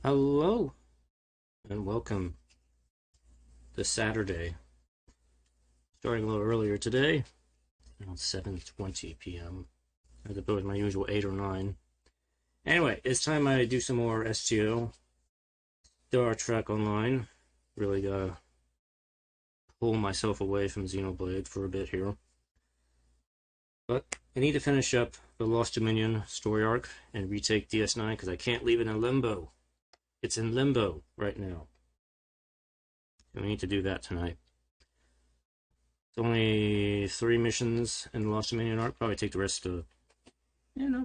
Hello and welcome to Saturday. Starting a little earlier today, around 7:20 p.m. as opposed to my usual 8 or 9. Anyway, it's time I do some more STO. Star Trek Online. Really gotta pull myself away from Xenoblade for a bit here. But I need to finish up the Lost Dominion story arc and retake DS9 because I can't leave it in limbo. It's in limbo right now. We need to do that tonight. It's only 3 missions in the Lost Dominion arc. Probably take the rest of,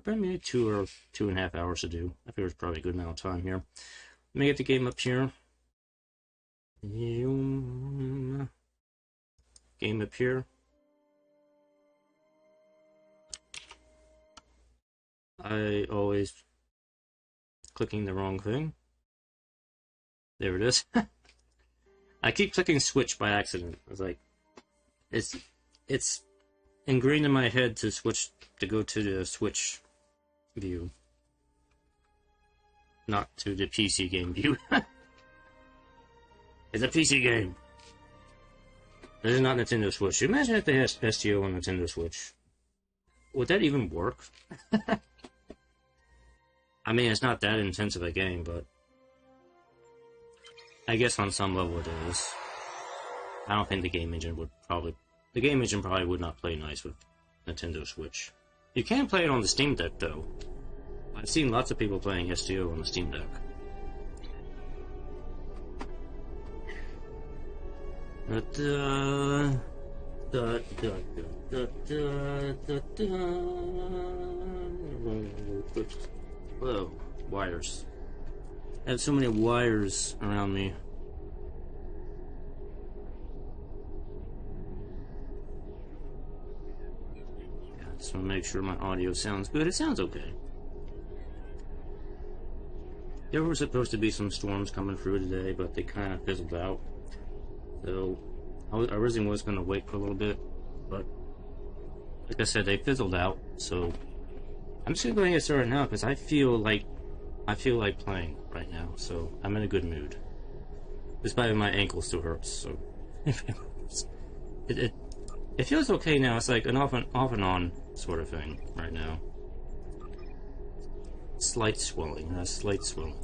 probably 2 or 2.5 hours to do. I figure it's probably a good amount of time here. Let me get the game up here. Game up here. I always clicking the wrong thing. There it is. I keep clicking switch by accident. I was like, it's ingrained in my head to switch to go to the Switch view, not to the PC game view. It's a PC game. This is not Nintendo Switch. Imagine if they had STO on Nintendo Switch. Would that even work? I mean, it's not that intensive a game, but I guess on some level it is. I don't think the game engine would probably would not play nice with Nintendo Switch. You can play it on the Steam Deck though. I've seen lots of people playing STO on the Steam Deck. Whoa, wires. I have so many wires around me. Yeah, just want to make sure my audio sounds good. It sounds okay. There were supposed to be some storms coming through today, but they kind of fizzled out. So, I originally was going to wait for a little bit, but like I said, they fizzled out. So, I'm just going to get started now because I feel like playing right now, so I'm in a good mood. Despite my ankle still hurts, so it feels okay now. It's like an off and on sort of thing right now. Slight swelling, slight swelling.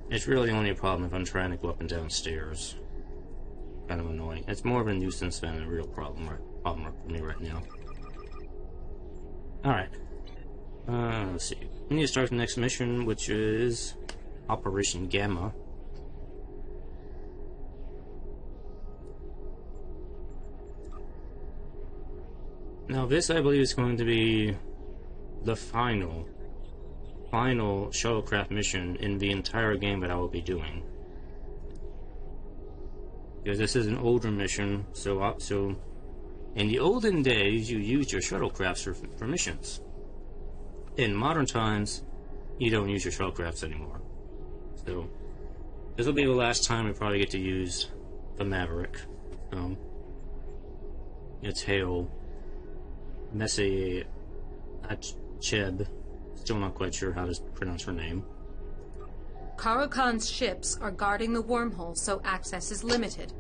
It's really only a problem if I'm trying to go up and down stairs. Kind of annoying. It's more of a nuisance than a real problem for me right now. All right. Let's see. We need to start the next mission, which is Operation Gamma. Now, this, I believe, is going to be the final shuttlecraft mission in the entire game that I will be doing. Because this is an older mission, so in the olden days, you used your shuttlecrafts for missions. In modern times, you don't use your shuttlecrafts anymore. So, this will be the last time we probably get to use the Maverick. It's Hail Messi Cheb. Still not quite sure how to pronounce her name. Khan ships are guarding the wormhole, so access is limited.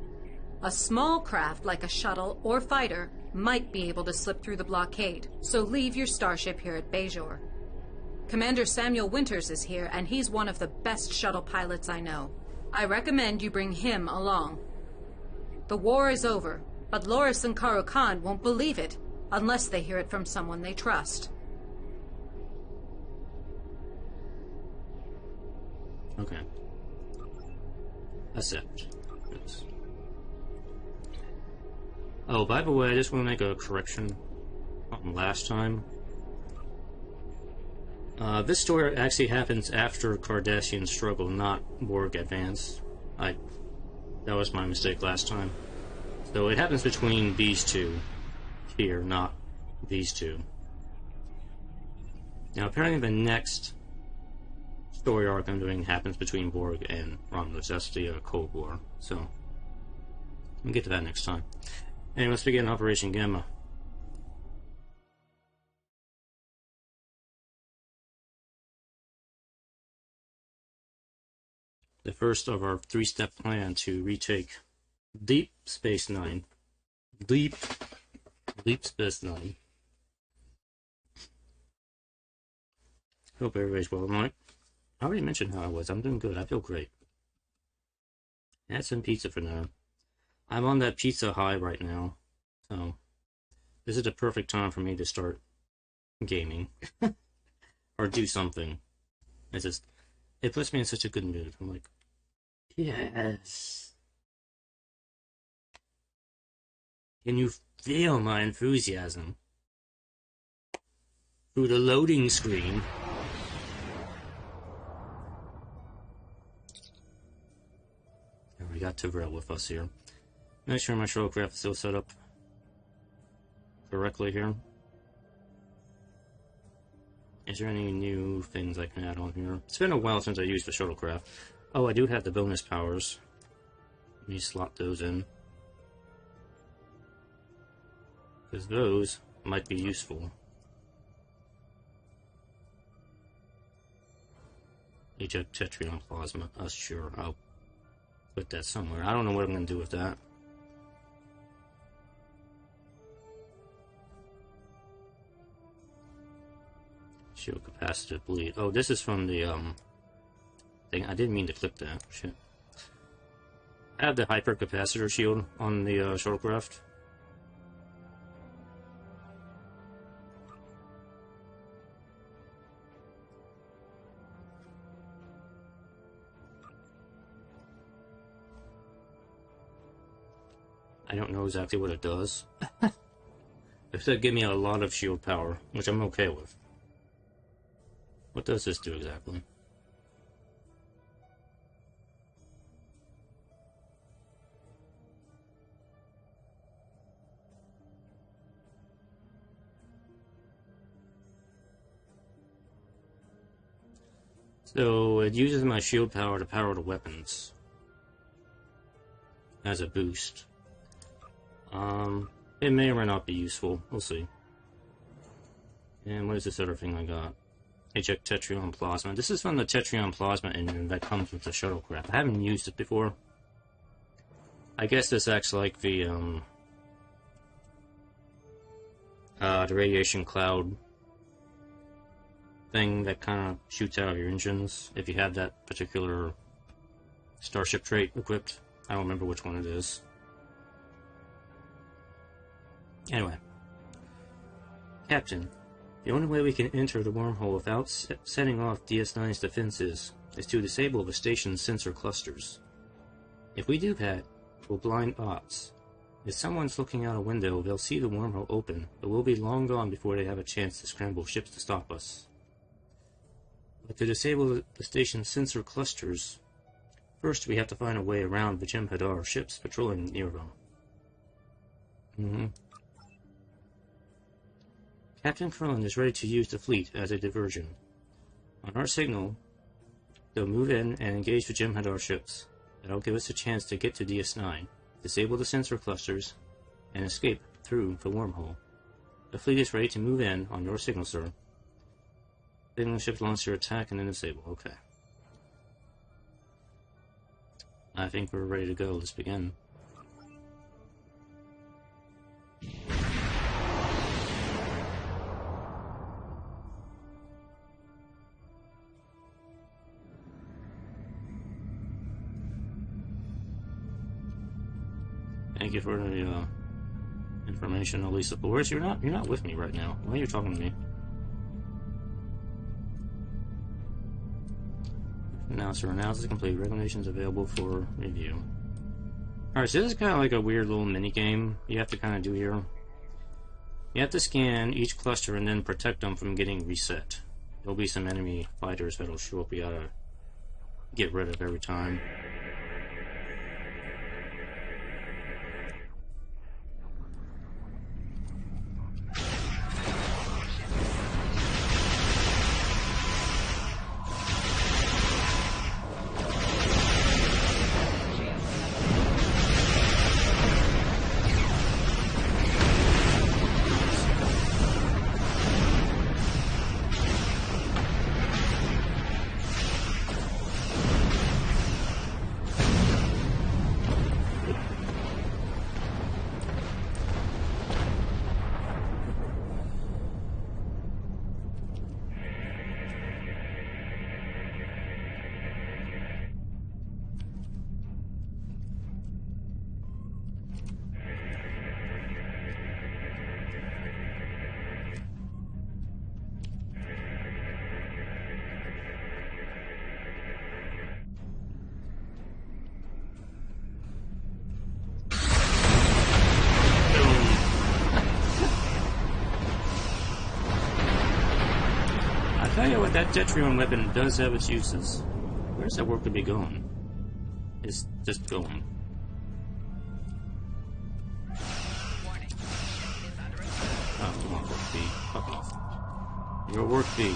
A small craft like a shuttle or fighter might be able to slip through the blockade, so leave your starship here at Bajor. Commander Samuel Winters is here, and he's one of the best shuttle pilots I know. I recommend you bring him along. The war is over, but Loris and Khan won't believe it unless they hear it from someone they trust. Okay. Accept. Yes. Oh, by the way, I just want to make a correction from last time. This story actually happens after Cardassian struggle, not Borg advance. That was my mistake last time. So it happens between these two here, not these two. Now apparently the next story arc I'm doing happens between Borg and Romulus. That's the Cold War. So we'll get to that next time. Anyway, let's begin Operation Gamma. the first of our 3-step plan to retake Deep Space Nine. Deep Space Nine. Hope everybody's well. I already mentioned how I was. I'm doing good. I feel great. I had some pizza for now. I'm on that pizza high right now, so this is the perfect time for me to start gaming or do something. It puts me in such a good mood. I'm like, yes. Can you feel my enthusiasm through the loading screen? We got Tyrell with us here. Make sure my shuttlecraft is still set up correctly here. Is there any new things I can add on here? It's been a while since I used the shuttlecraft. Oh, I do have the bonus powers. Let me slot those in, because those might be useful. Eject Tetrion Plasma. Sure, I'll put that somewhere. I don't know what I'm going to do with that. Shield capacitive bleed. Oh, this is from the thing. I didn't mean to click that. Shit. I have the hypercapacitor shield on the shuttlecraft. I don't know exactly what it does. It said give me a lot of shield power, which I'm okay with. What does this do exactly? So it uses my shield power to power the weapons as a boost. It may or may not be useful. We'll see. And what is this other thing I got? Eject Tetrion Plasma. This is from the Tetrion Plasma engine that comes with the shuttlecraft. I haven't used it before. I guess this acts like the radiation cloud thing that kind of shoots out of your engines if you have that particular starship trait equipped. I don't remember which one it is. Anyway. Captain, the only way we can enter the wormhole without setting off DS9's defenses is to disable the station's sensor clusters. If we do that, we'll blind bots. If someone's looking out a window, they'll see the wormhole open, but we'll be long gone before they have a chance to scramble ships to stop us. But to disable the station's sensor clusters, first we have to find a way around the Jem'hadar ships patrolling near them. Captain Krillin is ready to use the fleet as a diversion. On our signal, they'll move in and engage the Jem'hadar ships. That'll give us a chance to get to DS9, disable the sensor clusters, and escape through the wormhole. The fleet is ready to move in on your signal, sir. Signaling ships launch their attack and then disable. Okay. I think we're ready to go. Let's begin. Thank you for the information, Elisa. But where's you're not with me right now. Why are you talking to me? Announcer analysis complete. Recommendations available for review. Alright, so this is kind of like a weird little mini game you have to kind of do here. You have to scan each cluster and then protect them from getting reset. There'll be some enemy fighters that'll show up you gotta get rid of every time. But that Tetrion weapon does have its uses. Where's that worker be going? It's just going. Oh, come on, work B. Fuck off. Your work B.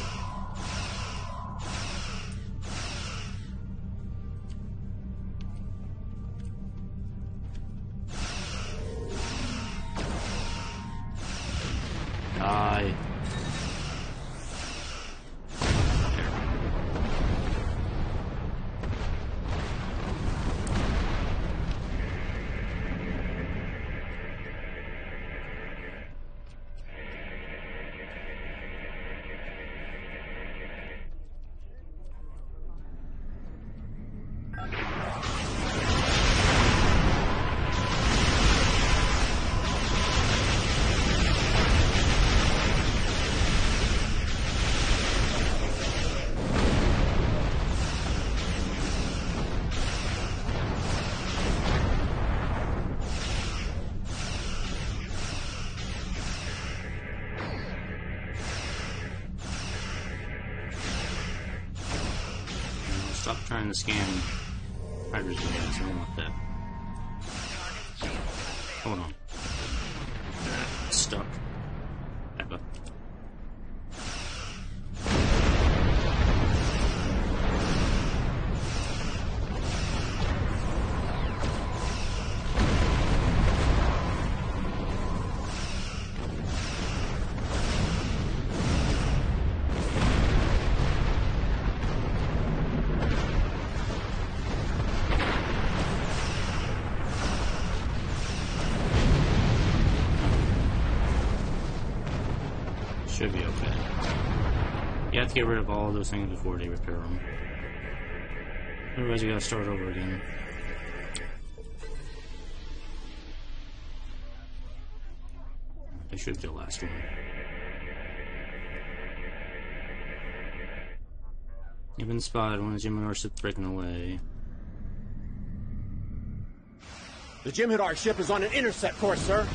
Die. Stop trying to scan hydrogen gas. I don't want that. Hold on. It's stuck. Back up. Should be okay. You have to get rid of all those things before they repair them. Otherwise you gotta start over again. They should be the last one. You've been spotted. One of the Jem'hadar ships breaking away. The Jem'hadar ship is on an intercept course, sir.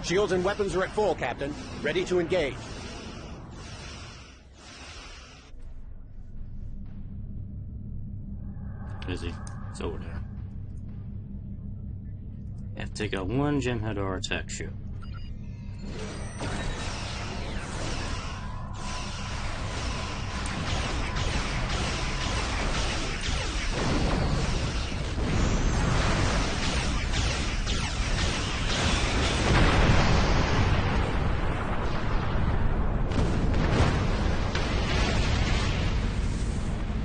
Shields and weapons are at full, Captain. Ready to engage. Busy. It's over there. Have to take out one Jem'hadar attack ship.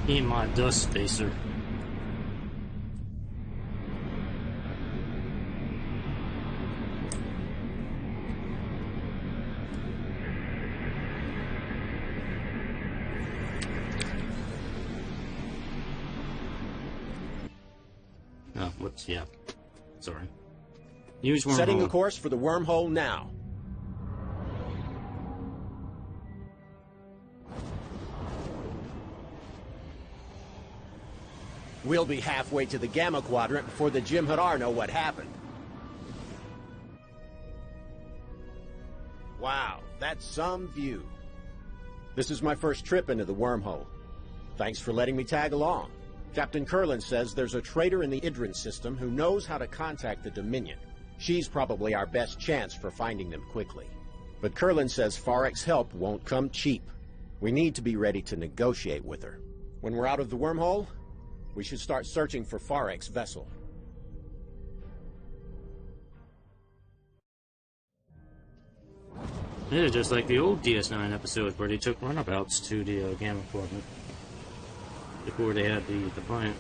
Eat my dust spacer. Oh, whoops, yeah. Sorry. Use wormhole. Setting a course for the wormhole now. We'll be halfway to the Gamma Quadrant before the Jem'hadar know what happened. Wow, that's some view. This is my first trip into the wormhole. Thanks for letting me tag along. Captain Curlin says there's a traitor in the Idrin system who knows how to contact the Dominion. She's probably our best chance for finding them quickly. But Curlin says Farek's help won't come cheap. We need to be ready to negotiate with her. When we're out of the wormhole, we should start searching for Farek's vessel. Yeah, just like the old DS9 episodes where they took runabouts to the Gamma Quadrant before they had the Defiant.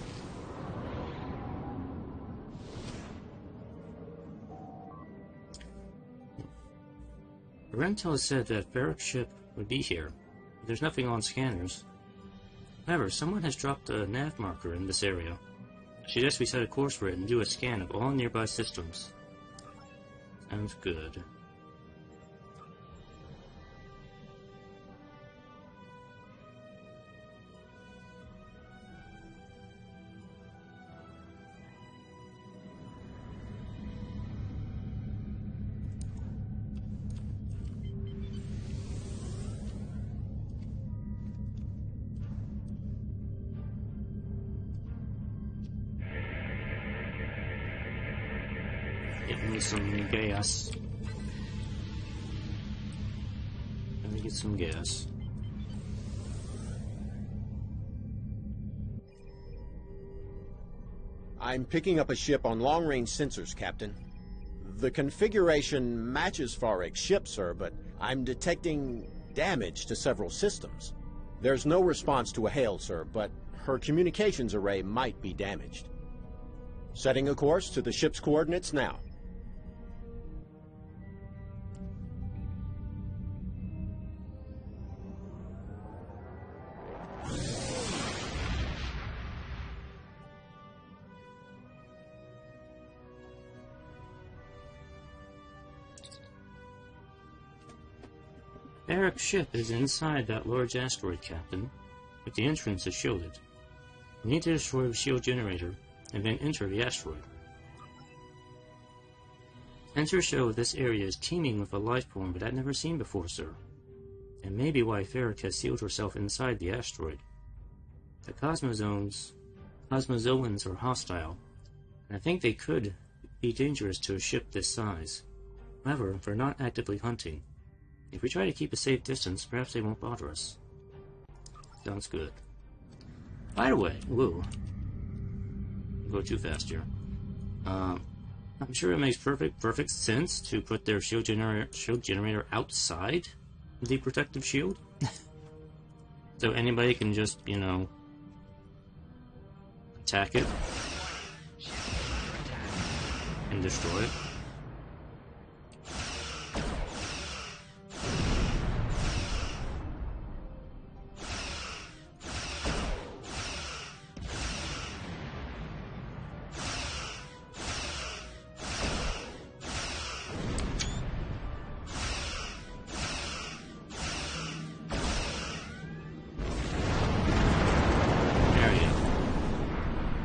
Rentel said that Farek's ship would be here. There's nothing on scanners. However, someone has dropped a nav marker in this area. I suggest we set a course for it and do a scan of all nearby systems. Sounds good. get some gas. Let me get some gas. I'm picking up a ship on long-range sensors, Captain. The configuration matches Farek's ship, sir, but I'm detecting damage to several systems. There's no response to a hail, sir, but her communications array might be damaged. Setting a course to the ship's coordinates now. Farek's ship is inside that large asteroid, Captain, but the entrance is shielded. You need to destroy the shield generator and then enter the asteroid. Sensors show this area is teeming with a life form but I've never seen before, sir. And maybe why Farek has sealed herself inside the asteroid. The Cosmozoans are hostile, and I think they could be dangerous to a ship this size. However, they're not actively hunting. If we try to keep a safe distance, perhaps they won't bother us. Sounds good. By the way, whoa. Go too fast here. I'm sure it makes perfect sense to put their shield generator outside the protective shield. So anybody can just, you know, attack it and destroy it.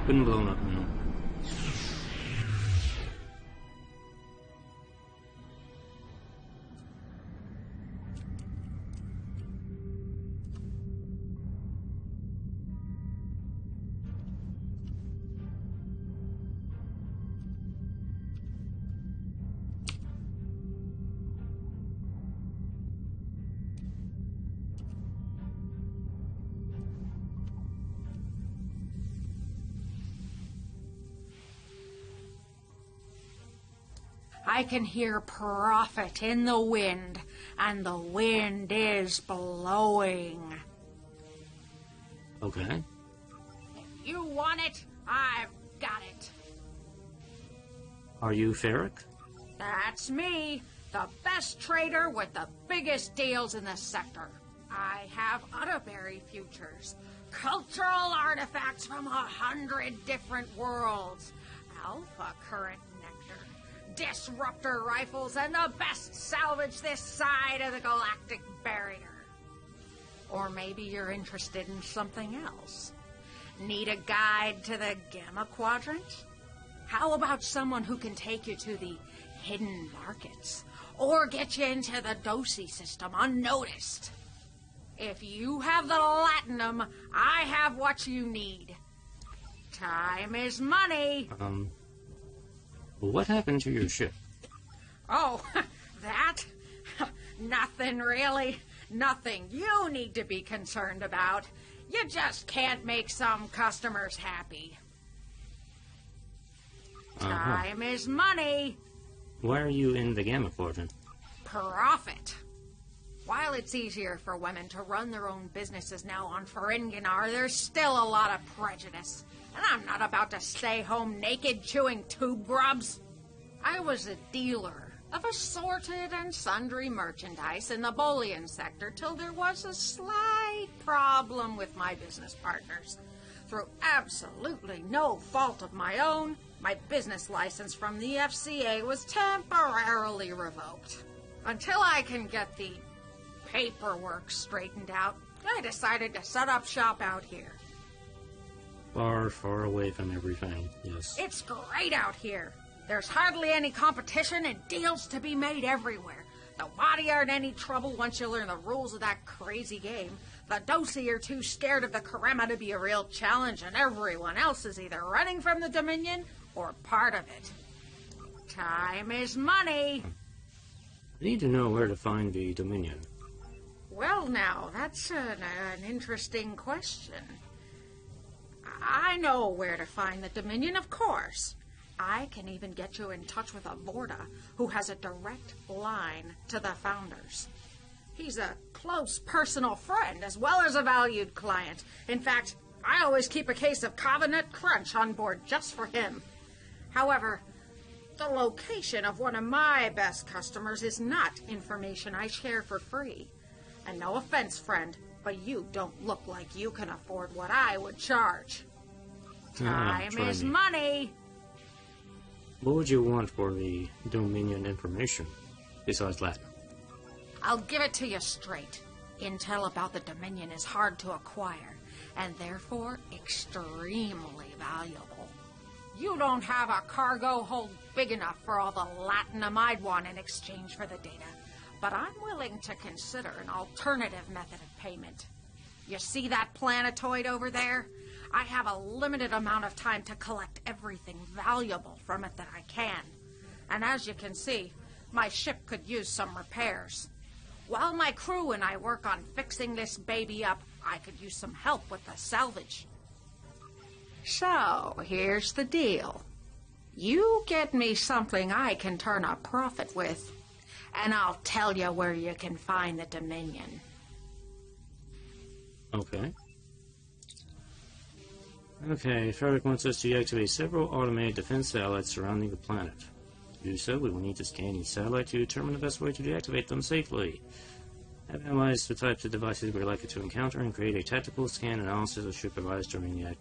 Couldn't blow up, no. I can hear profit in the wind, and the wind is blowing. Okay. If you want it, I've got it. Are you Farek? That's me, the best trader with the biggest deals in the sector. I have Utterberry futures, cultural artifacts from 100 different worlds, alpha current nectar, disruptor rifles, and the best salvage this side of the galactic barrier. Or maybe you're interested in something else. Need a guide to the Gamma Quadrant? How about someone who can take you to the hidden markets, or get you into the Dosi system unnoticed? If you have the Latinum, I have what you need. Time is money. What happened to your ship? Oh, that? Nothing really. Nothing you need to be concerned about. You just can't make some customers happy. Time is money. Why are you in the Gamma Quadrant? Profit. While it's easier for women to run their own businesses now on Ferenginar, there's still a lot of prejudice. And I'm not about to stay home naked chewing tube grubs. I was a dealer of assorted and sundry merchandise in the Bolian sector till there was a slight problem with my business partners. Through absolutely no fault of my own, my business license from the FCA was temporarily revoked. Until I can get the paperwork straightened out, I decided to set up shop out here. Far, far away from everything, yes. It's great out here. There's hardly any competition and deals to be made everywhere. The body aren't any trouble once you learn the rules of that crazy game. The Dosi are too scared of the Karema to be a real challenge, and everyone else is either running from the Dominion or part of it. Time is money. I need to know where to find the Dominion. Well, now, that's an interesting question. I know where to find the Dominion, of course. I can even get you in touch with a Vorta who has a direct line to the Founders. He's a close personal friend as well as a valued client. In fact, I always keep a case of Covenant Crunch on board just for him. However, the location of one of my best customers is not information I share for free. And no offense, friend, but you don't look like you can afford what I would charge. Time is money. What would you want for the Dominion information, besides that? I'll give it to you straight. Intel about the Dominion is hard to acquire, and therefore extremely valuable. You don't have a cargo hold big enough for all the latinum I'd want in exchange for the data, but I'm willing to consider an alternative method of payment. You see that planetoid over there? I have a limited amount of time to collect everything valuable from it that I can. And as you can see, my ship could use some repairs. While my crew and I work on fixing this baby up, I could use some help with the salvage. So, here's the deal. You get me something I can turn a profit with, and I'll tell you where you can find the Dominion. Okay. Okay, Frederick wants us to deactivate several automated defense satellites surrounding the planet. To do so, we will need to scan each satellite to determine the best way to deactivate them safely. Have analyzed the types of devices we're likely to encounter and create a tactical scan analysis of ship providers during the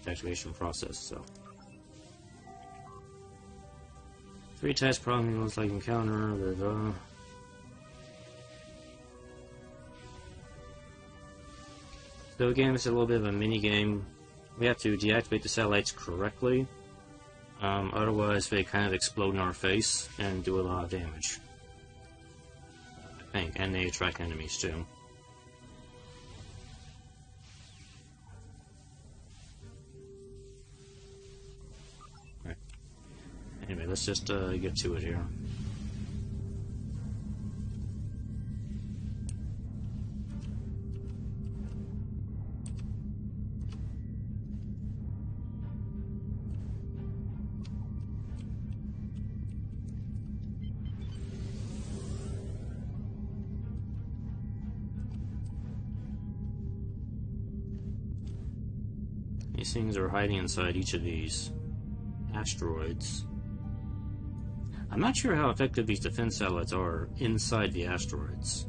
activation process. So, 3 test problems like encounter. So again, this is a little bit of a mini game. We have to deactivate the satellites correctly. Otherwise, they kind of explode in our face and do a lot of damage. I think, and they attract enemies too. Right. Anyway, let's just get to it here. These things are hiding inside each of these asteroids. I'm not sure how effective these defense satellites are inside the asteroids.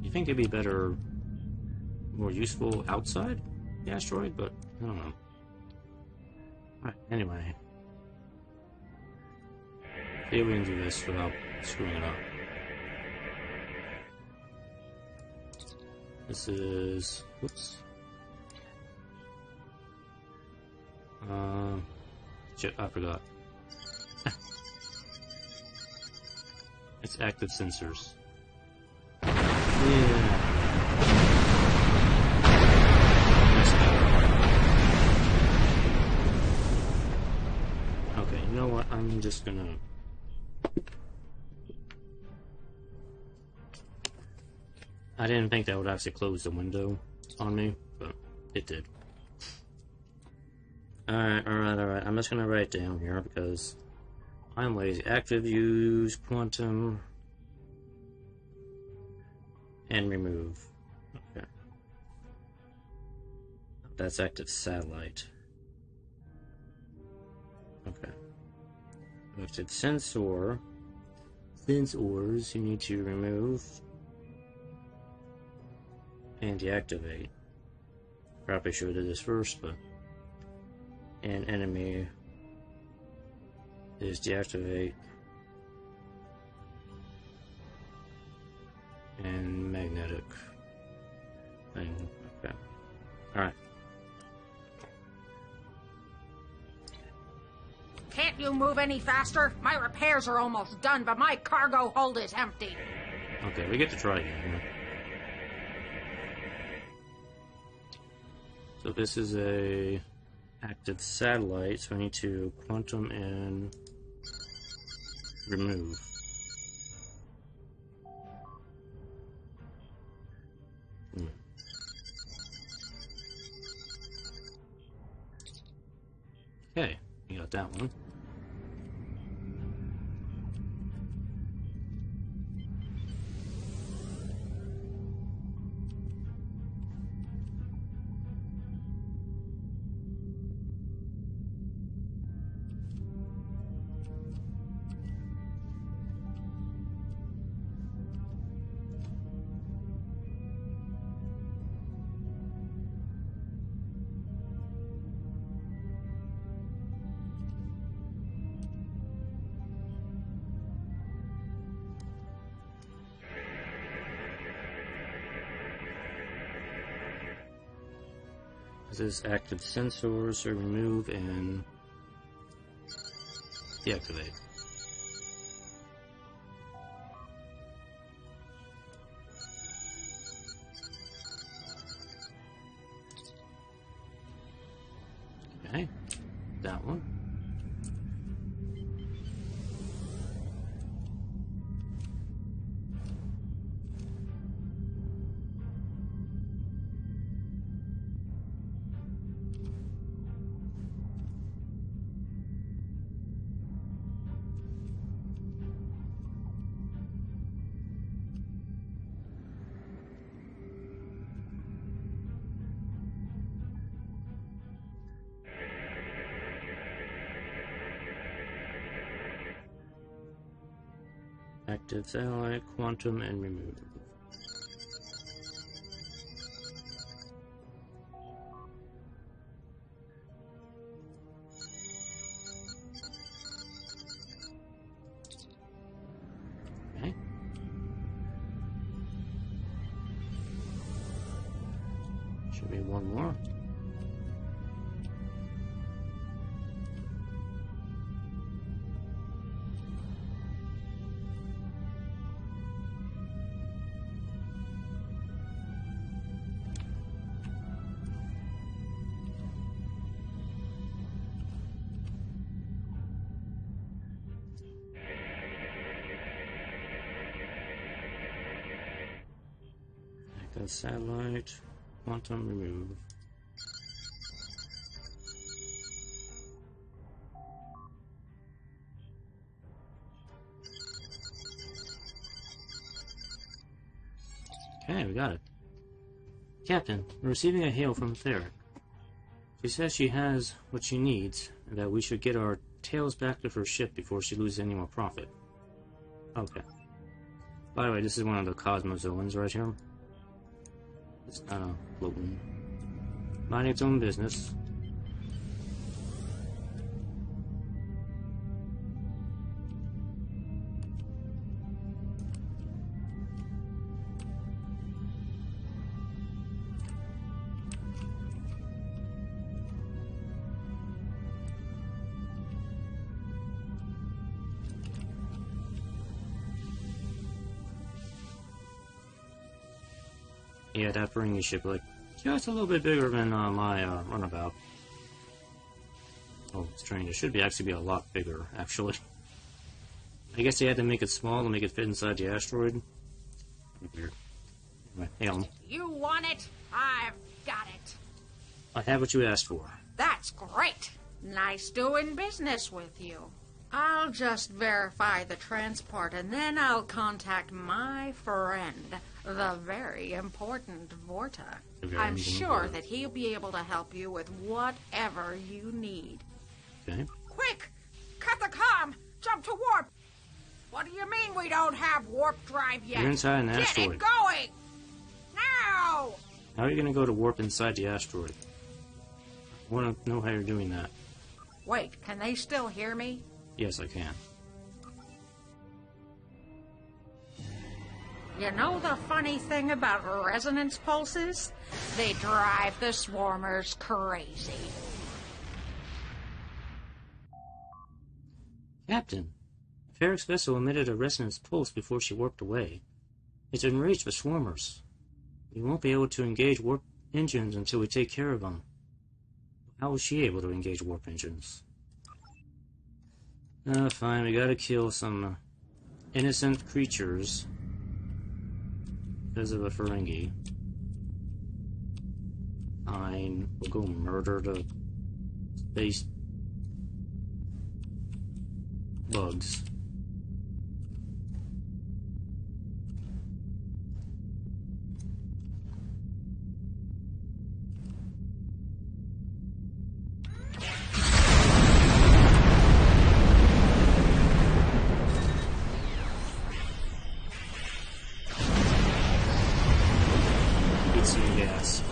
You think they'd be better, more useful outside the asteroid, but I don't know. Alright, anyway. See if we can do this without screwing it up. This is... Whoops. Shit, I forgot. It's active sensors. Yeah. Okay, you know what? I'm just gonna... I didn't think that would actually close the window on me, but it did. Alright. I'm just gonna write it down here because I'm lazy. Active, use, quantum, and remove. Okay. That's active satellite. Okay. Active sensor. Sensors you need to remove and deactivate. Probably should have did this first, but and enemy is deactivate and magnetic thing. Okay. Alright. Can't you move any faster? My repairs are almost done, but my cargo hold is empty. Okay, we get to try again here. So this is a active satellite, so I need to quantum and remove. Okay, you got that one. This is active sensors, so remove and deactivate. Okay, that one. Active satellite, quantum, and remove. Okay. Should be one more. Active satellite, quantum, remove. Okay, we got it. Captain, we're receiving a hail from Theric. She says she has what she needs, and that we should get our tails back to her ship before she loses any more profit. Okay. By the way, this is one of the Cosmozoans right here. It's kind of floating. Minding its own business. Yeah, that bringing ship like just a little bit bigger than my runabout. Oh, strange. It should be actually be a lot bigger, actually. I guess they had to make it small to make it fit inside the asteroid. Weird. Anyway, hail. You want it? I've got it. I have what you asked for. That's great. Nice doing business with you. I'll just verify the transport and then I'll contact my friend, the very important Vorta. I'm sure that he'll be able to help you with whatever you need. Okay. Quick! Cut the comm! Jump to warp! What do you mean we don't have warp drive yet? You're inside an asteroid. Get it going! Now! How are you going to go to warp inside the asteroid? I want to know how you're doing that. Wait, can they still hear me? Yes, I can. You know the funny thing about resonance pulses? They drive the swarmers crazy. Captain, Ferric's vessel emitted a resonance pulse before she warped away. It's enraged the swarmers. We won't be able to engage warp engines until we take care of them. How was she able to engage warp engines? Fine, we gotta kill some innocent creatures because of a Ferengi. Fine, we'll go murder the space bugs. Get some gas.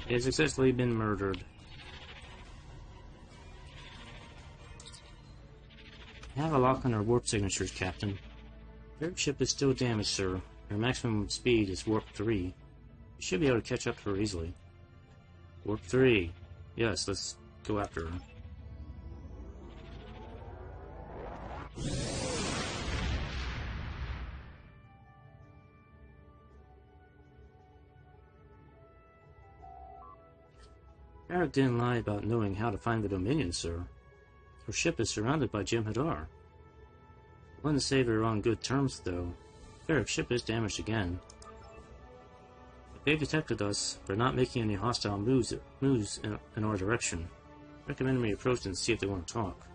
He has successfully been murdered. We have a lock on our warp signatures, Captain. Your ship is still damaged, sir. Your maximum speed is warp 3. You should be able to catch up to her easily. Warp 3. Yes, let's go after her. Eric didn't lie about knowing how to find the Dominion, sir. Her ship is surrounded by Jem'hadar. I want to say they're on good terms, though. Eric's ship is damaged again. If they've detected us, they're not making any hostile moves in our direction. Recommend we approach and see if they want to talk.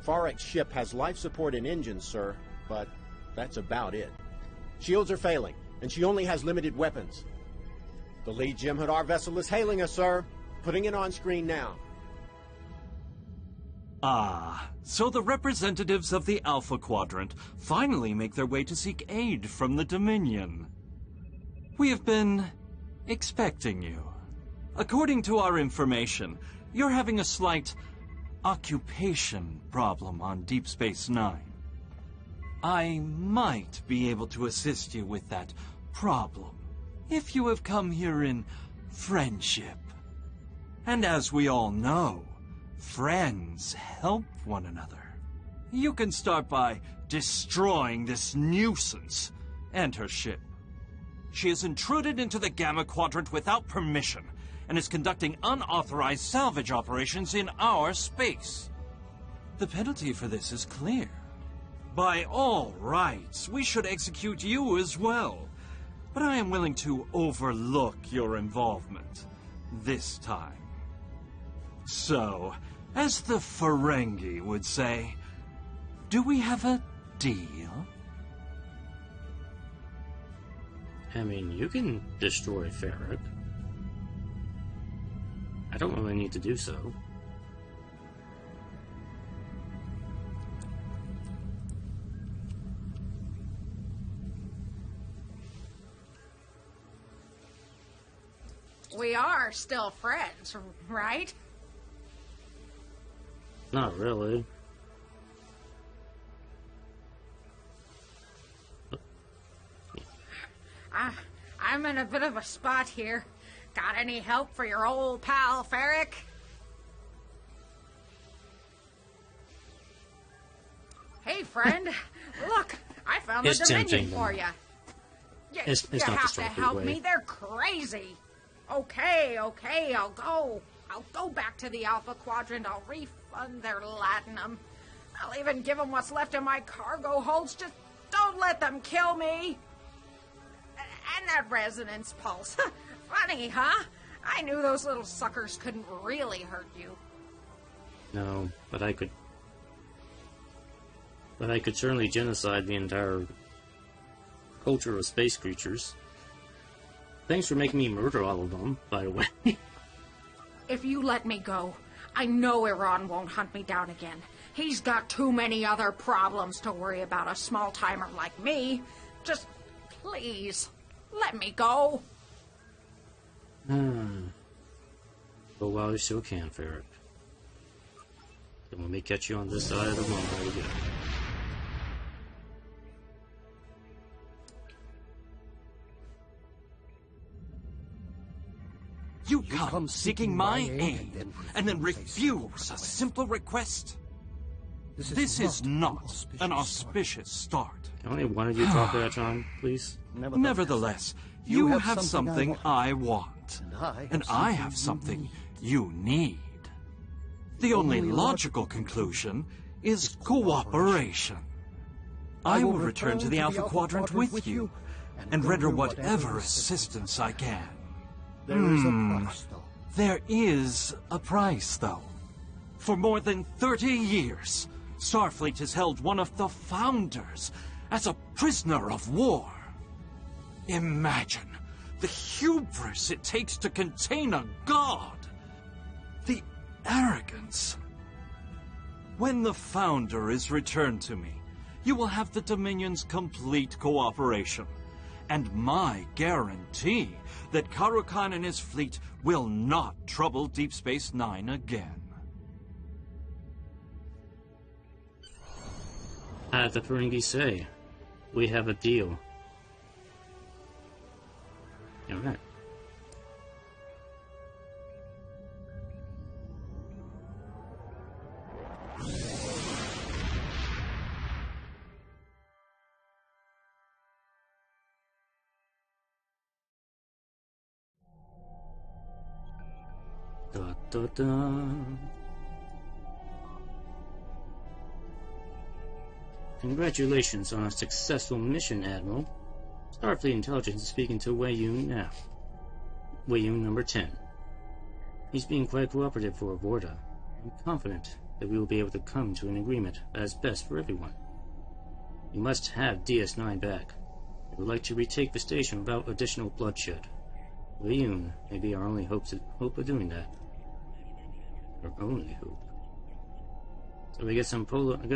Farek's ship has life support and engines, sir, but that's about it. Shields are failing, and she only has limited weapons. The lead Jem'hadar vessel is hailing us, sir. Putting it on screen now. Ah, so the representatives of the Alpha Quadrant finally make their way to seek aid from the Dominion. We have been expecting you. According to our information, you're having a slight occupation problem on Deep Space Nine. I might be able to assist you with that problem if you have come here in friendship. And as we all know, friends help one another. You can start by destroying this nuisance and her ship. She has intruded into the Gamma Quadrant without permission and is conducting unauthorized salvage operations in our space. The penalty for this is clear. By all rights, we should execute you as well. But I am willing to overlook your involvement this time. So, as the Ferengi would say, do we have a deal? I mean, you can destroy Ferric. I don't really need to do so. We are still friends, right? Not really. I'm in a bit of a spot here. Got any help for your old pal, Ferric? Hey, friend. Look, I found It's the Dominion tempting, for but you. it's You not the have to Starfleet help way. me. They're crazy. Okay, I'll go. I'll go back to the Alpha Quadrant. I'll refund their latinum. I'll even give them what's left of my cargo holds. Just don't let them kill me. And that resonance pulse. Funny, huh? I knew those little suckers couldn't really hurt you. No, but I could certainly genocide the entire culture of space creatures. Thanks for making me murder all of them, by the way. If you let me go, I know Iran won't hunt me down again. He's got too many other problems to worry about a small-timer like me. Just, please, let me go. But while you still can, Ferret. Then let me catch you on this side of the world again. You come seeking my aid, and then refuse a simple request? This is not an auspicious start. Can only one of you talk at a time, please? Nevertheless, you have something I want, and I have something you need. The only logical conclusion is cooperation. I will return to the Alpha Quadrant with you, and render whatever assistance I can. There is a price, though. For more than 30 years, Starfleet has held one of the Founders as a prisoner of war. Imagine the hubris it takes to contain a god. The arrogance. When the Founder is returned to me, you will have the Dominion's complete cooperation, and my guarantee that Karukan and his fleet will not trouble Deep Space Nine again. As the Ferengi say, we have a deal. Alright. Da, da, da. Congratulations on a successful mission, Admiral. Starfleet Intelligence is speaking to Wei Yun now. Wei Yun number 10. He's being quite cooperative for Vorta. I'm confident that we will be able to come to an agreement that is best for everyone. We must have DS9 back. I would like to retake the station without additional bloodshed. Wei Yun may be our only hope of doing that. Our only hope. So we get a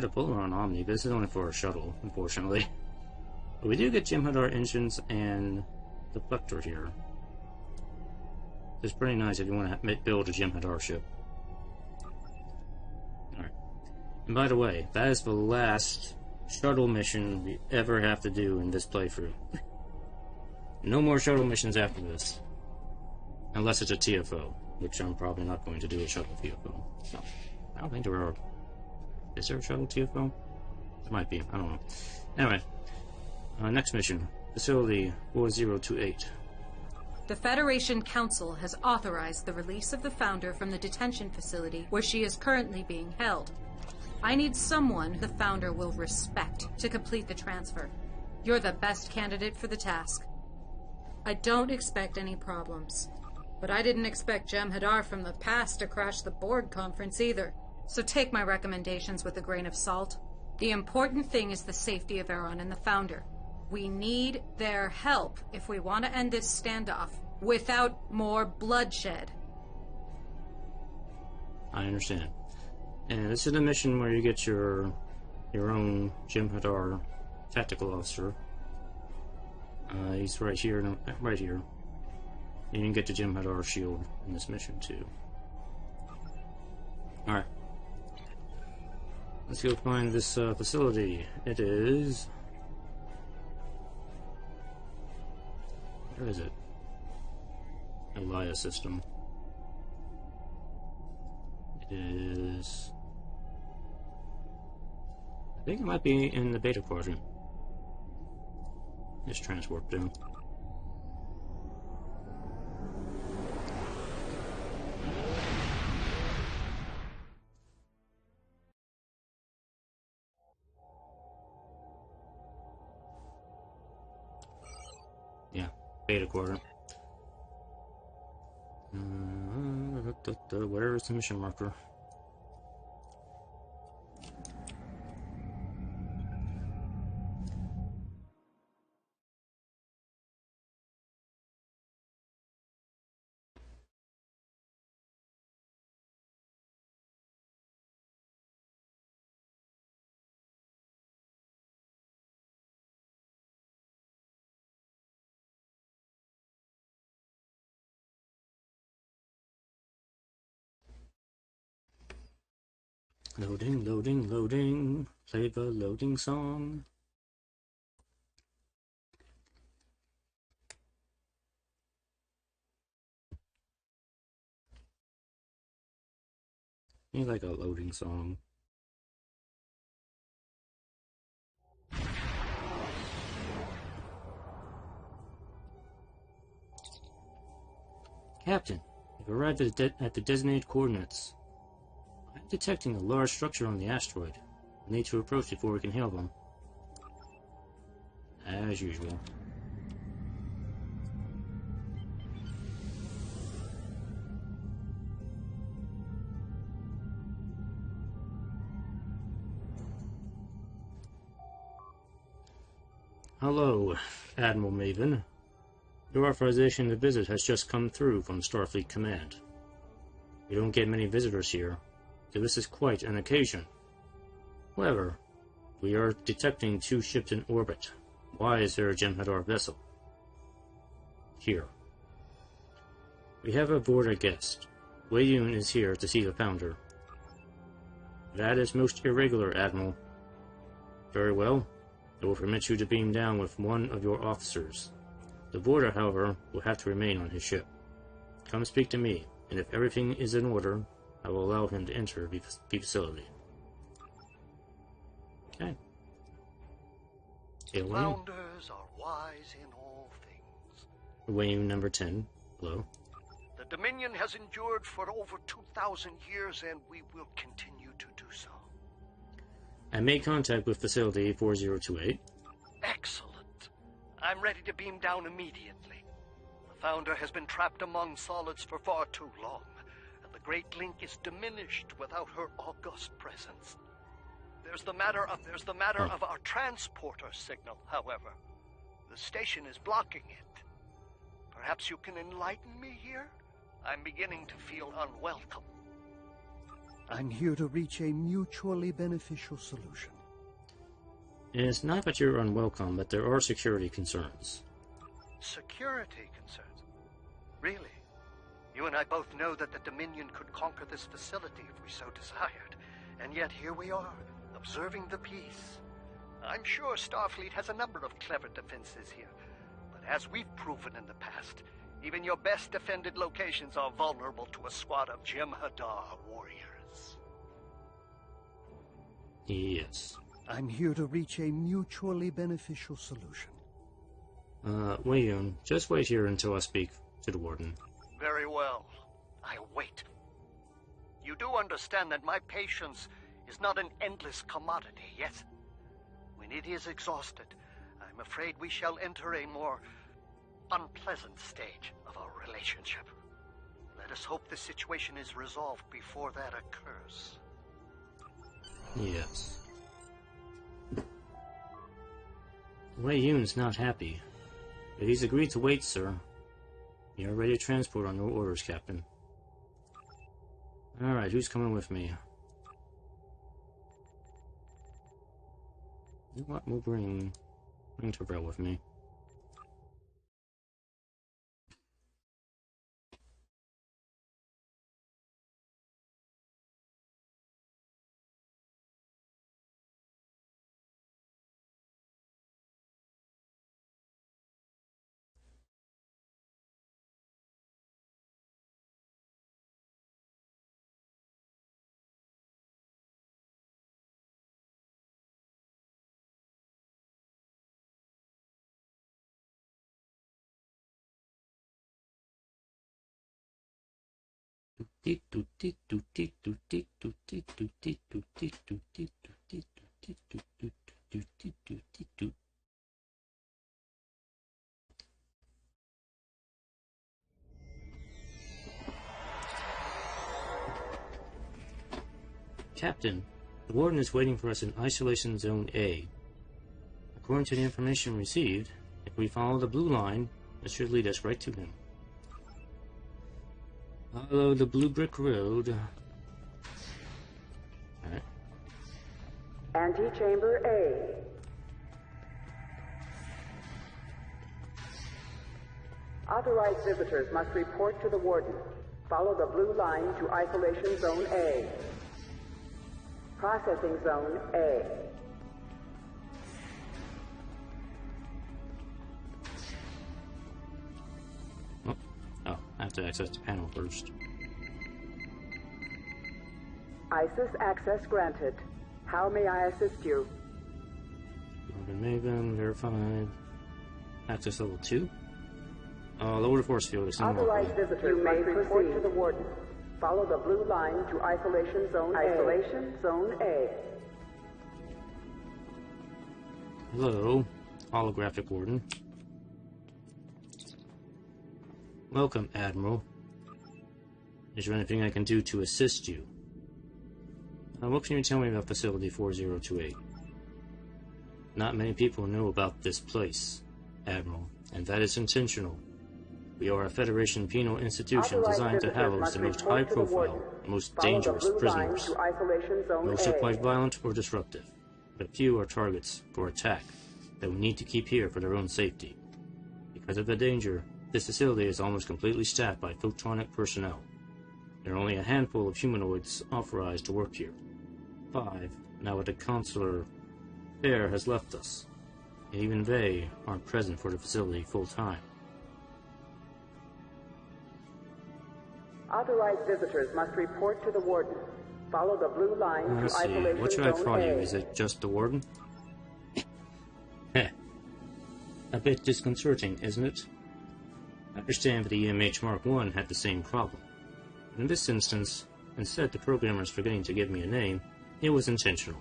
polar on Omni. This is only for a shuttle, unfortunately. But we do get Jem'hadar engines and deflector here. It's pretty nice if you want to build a Jem'hadar ship. Alright. And by the way, that is the last shuttle mission we ever have to do in this playthrough. No more shuttle missions after this. Unless it's a TFO, which I'm probably not going to do a shuttle TFO. No, I don't think there are. Is there a shuttle TFO? There might be, I don't know. Anyway, next mission. Facility 4028. The Federation Council has authorized the release of the Founder from the detention facility where she is currently being held. I need someone the Founder will respect to complete the transfer. You're the best candidate for the task. I don't expect any problems. But I didn't expect Jem'hadar from the past to crash the board conference either. So take my recommendations with a grain of salt. The important thing is the safety of Aaron and the Founder. We need their help if we want to end this standoff without more bloodshed. I understand. And this is a mission where you get your own Jem'hadar tactical officer. He's right here, right here. And you can get the Jem'hadar shield in this mission too. Alright. Let's go find this facility. It is... Where is it? Elias system. It is... I think it might be in the Beta Quadrant. Just transwarped in. Yeah, Beta Quadrant. Where is the mission marker? Loading, loading, loading. Play the loading song. You like a loading song. Captain, you've arrived at the designated coordinates. I'm detecting a large structure on the asteroid. We need to approach before we can hail them. As usual. Hello, Admiral Maven. Your authorization to visit has just come through from Starfleet Command. We don't get many visitors here, so this is quite an occasion. However, we are detecting 2 ships in orbit. Why is there a Jem'hadar vessel here? We have aboard a guest. Wei Yun is here to see the Founder. That is most irregular, Admiral. Very well. I will permit you to beam down with one of your officers. The boarder, however, will have to remain on his ship. Come speak to me, and if everything is in order, I will allow him to enter the facility. Okay. Founders are wise in all things. Wayne number 10. Hello. The Dominion has endured for over 2,000 years, and we will continue to do so. I made contact with Facility 4028. Excellent. I'm ready to beam down immediately. The Founder has been trapped among solids for far too long, and the Great Link is diminished without her august presence. There's the matter of our transporter signal, however. The station is blocking it. Perhaps you can enlighten me here? I'm beginning to feel unwelcome. I'm here to reach a mutually beneficial solution. It is not that you're unwelcome, but there are security concerns. Security concerns? Really? You and I both know that the Dominion could conquer this facility if we so desired. And yet here we are, observing the peace. I'm sure Starfleet has a number of clever defenses here. But as we've proven in the past, even your best defended locations are vulnerable to a squad of Jem'hadar warriors. Yes. I'm here to reach a mutually beneficial solution. Wei Yun, just wait here until I speak to the Warden. Very well. I'll wait. You do understand that my patience is not an endless commodity, yes? When it is exhausted, I'm afraid we shall enter a more unpleasant stage of our relationship. Let us hope the situation is resolved before that occurs. Yes. Wei Yun's not happy, but he's agreed to wait, sir. We are ready to transport on your orders, Captain. Alright, who's coming with me? You know what? We'll bring Terrell with me. Captain, the Warden is waiting for us in Isolation Zone A. According to the information received, if we follow the blue line, it should lead us right to him. Follow the blue brick road. Alright. Antechamber A. Authorized visitors must report to the Warden. Follow the blue line to Isolation Zone A. Processing Zone A. Oh, I have to access the panel first. ISIS access granted. How may I assist you? Admiral Maven, verified. Access level 2. Lower the force field. Authorized visitors may report to the Warden. Follow the blue line to Isolation Zone A. Isolation Zone A. Hello, holographic Warden. Welcome, Admiral. Is there anything I can do to assist you? What can you tell me about Facility 4028? Not many people know about this place, Admiral, and that is intentional. We are a Federation penal institution designed to house the most high-profile, most dangerous prisoners. Most are quite violent or disruptive, but few are targets for attack that we need to keep here for their own safety. Because of the danger, this facility is almost completely staffed by photonic personnel. There are only a handful of humanoids authorized to work here. 5, now that the consular pair has left us. And even they aren't present for the facility full-time. Authorized visitors must report to the Warden. Follow the blue line to Isolation Zone A. What should I call you? Is it just the Warden? Heh. A bit disconcerting, isn't it? I understand that the EMH Mark I had the same problem. In this instance, instead the programmers forgetting to give me a name, it was intentional.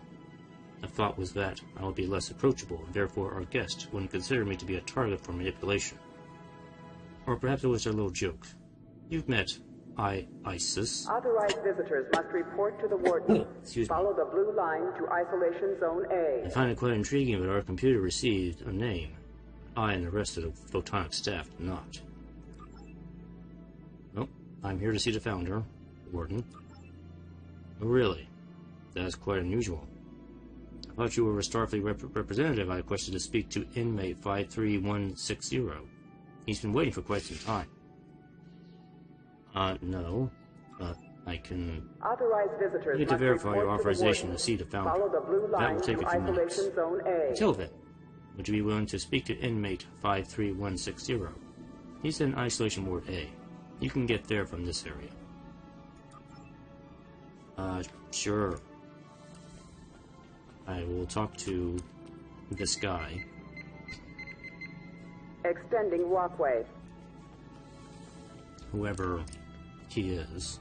The thought was that I would be less approachable, and therefore our guest wouldn't consider me to be a target for manipulation. Or perhaps it was a little joke. You've met ISIS. Authorized visitors must report to the Warden. Excuse me. Follow the blue line to Isolation Zone A. I find it quite intriguing that our computer received a name. I and the rest of the photonic staff did not. Well, I'm here to see the founder, Warden. Oh, really? That's quite unusual. I thought you were a Starfleet representative I requested to speak to inmate 53160. He's been waiting for quite some time. No. But I can... Authorized visitors I need to verify your authorization to see the founder. Follow the blue line That will take to a few minutes. Isolation Zone A. Until then, would you be willing to speak to inmate 53160? He's in Isolation Ward A. You can get there from this area. Sure. I will talk to this guy. Extending walkway. Whoever he is.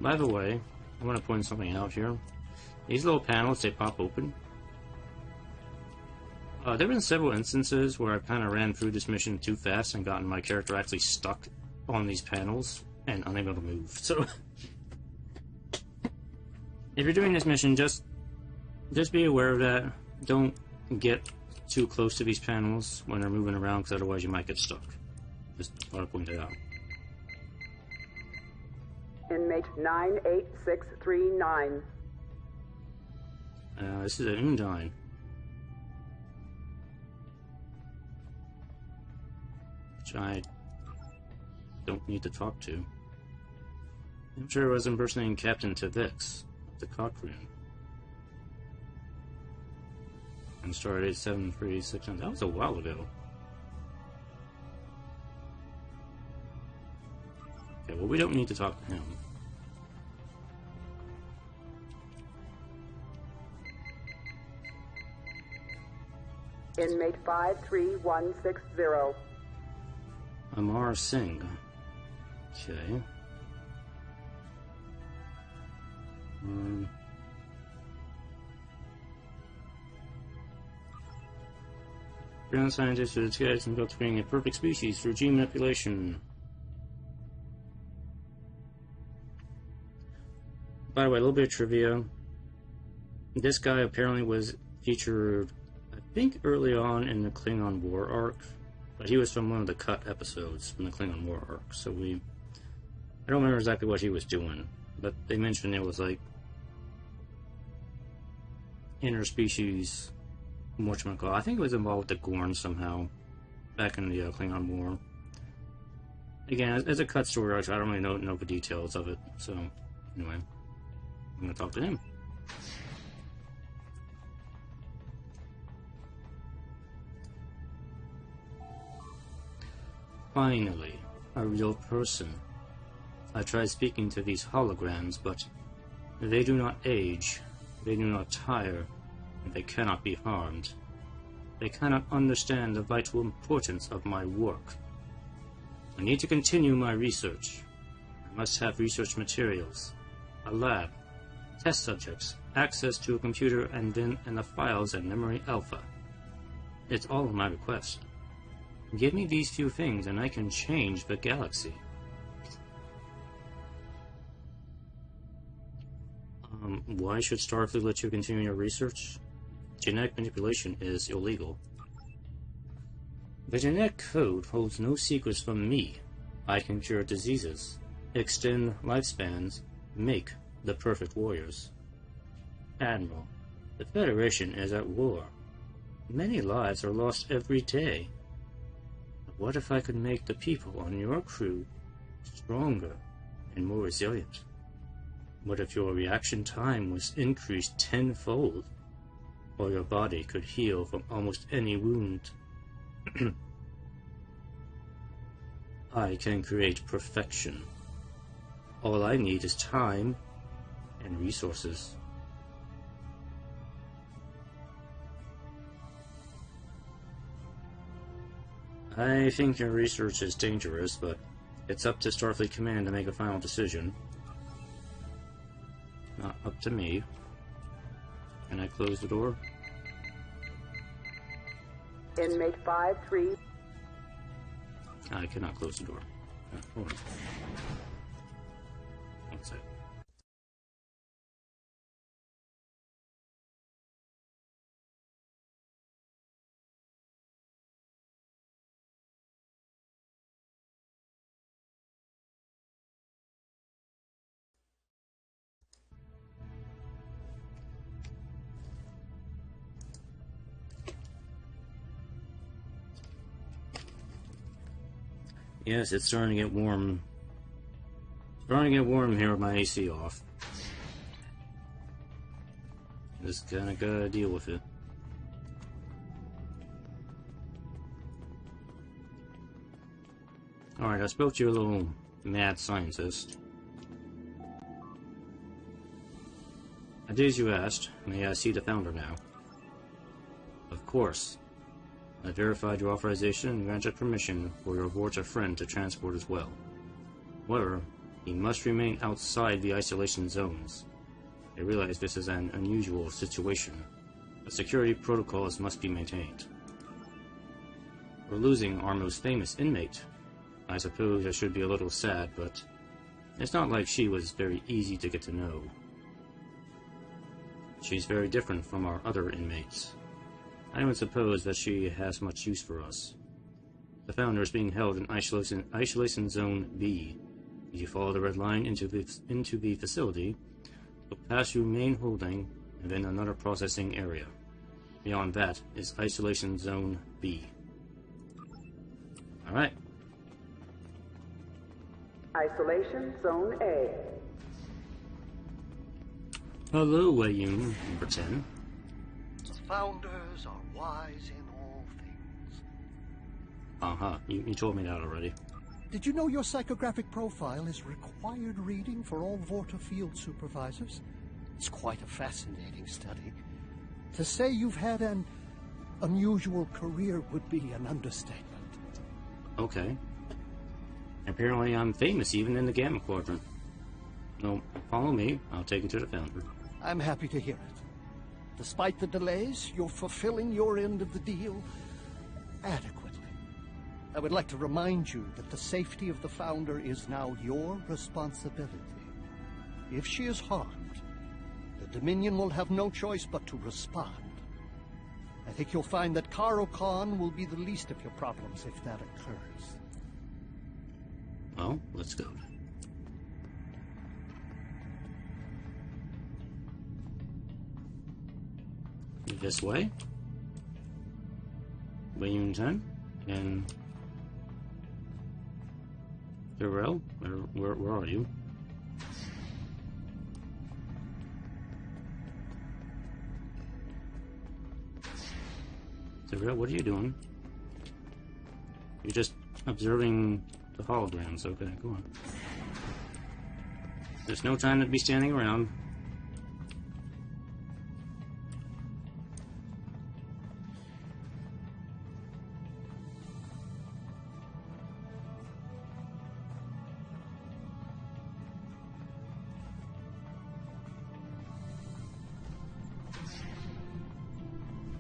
By the way, I want to point something out here. These little panels, they pop open. There have been several instances where I kind of ran through this mission too fast and gotten my character actually stuck on these panels and unable to move. So, if you're doing this mission, just be aware of that. Don't get too close to these panels when they're moving around, because otherwise you might get stuck. Just thought I'd point that out. Inmate 98639. This is an Undine. Which I don't need to talk to. I'm sure I was impersonating Captain Tevix, the Cochrane. And started 7369. That was a while ago. Okay, well, we don't need to talk to him. Inmate 53160. Amar Singh. Okay. Ground scientists are disguised and built to create a perfect species through gene manipulation. By the way, a little bit of trivia. This guy apparently was featured, I think, early on in the Klingon War arc, but he was from one of the cut episodes from the Klingon War arc, so I don't remember exactly what he was doing, but they mentioned it was like interspecies, whatchamacallit. I think it was involved with the Gorn somehow, back in the Klingon War. Again, as a cut story arc, I don't really know the details of it, so anyway, I'm going to talk to him. Finally, a real person. I tried speaking to these holograms, but they do not age, they do not tire, and they cannot be harmed. They cannot understand the vital importance of my work. I need to continue my research. I must have research materials, a lab, test subjects, access to a computer, and the files and memory alpha. It's all of my request. Give me these few things and I can change the galaxy. Why should Starfleet let you continue your research? Genetic manipulation is illegal. The genetic code holds no secrets from me. I can cure diseases, extend lifespans, make the perfect warriors. Admiral, the Federation is at war. Many lives are lost every day. What if I could make the people on your crew stronger and more resilient? What if your reaction time was increased tenfold, or your body could heal from almost any wound? I can create perfection. All I need is time and resources. I think your research is dangerous, but it's up to Starfleet Command to make a final decision. Not up to me. Can I close the door? Inmate 5-3. I cannot close the door. Hold on. One sec. Yes, it's starting to get warm. Starting to get warm here with my AC off. Just kinda gotta deal with it. Alright, I spoke to your little mad scientist. I did as you asked. May I see the founder now? Of course. I verified your authorization and granted permission for your Vorta friend to transport as well. However, he must remain outside the isolation zones. I realize this is an unusual situation, but security protocols must be maintained. We're losing our most famous inmate. I suppose I should be a little sad, but it's not like she was very easy to get to know. She's very different from our other inmates. I don't suppose that she has much use for us. The founder is being held in Isolation Zone B. If you follow the red line into the facility, you'll pass through main holding and then another processing area. Beyond that is Isolation Zone B. Alright. Isolation Zone A. Hello, Wayun, number 10. The founders are wise in all things. Uh-huh, you told me that already. Did you know your psychographic profile is required reading for all Vorta field supervisors? It's quite a fascinating study. To say you've had an unusual career would be an understatement. Okay. Apparently I'm famous even in the Gamma Quadrant. No, follow me. I'll take you to the founder. I'm happy to hear it. Despite the delays, you're fulfilling your end of the deal. adequately. I would like to remind you that the safety of the Founder is now your responsibility. If she is harmed, the Dominion will have no choice but to respond. I think you'll find that Karo Khan will be the least of your problems if that occurs. Well, let's go. This way. William 10 and Darrell, where are you? Darrell, what are you doing? You're just observing the holograms. Okay, go on. There's no time to be standing around.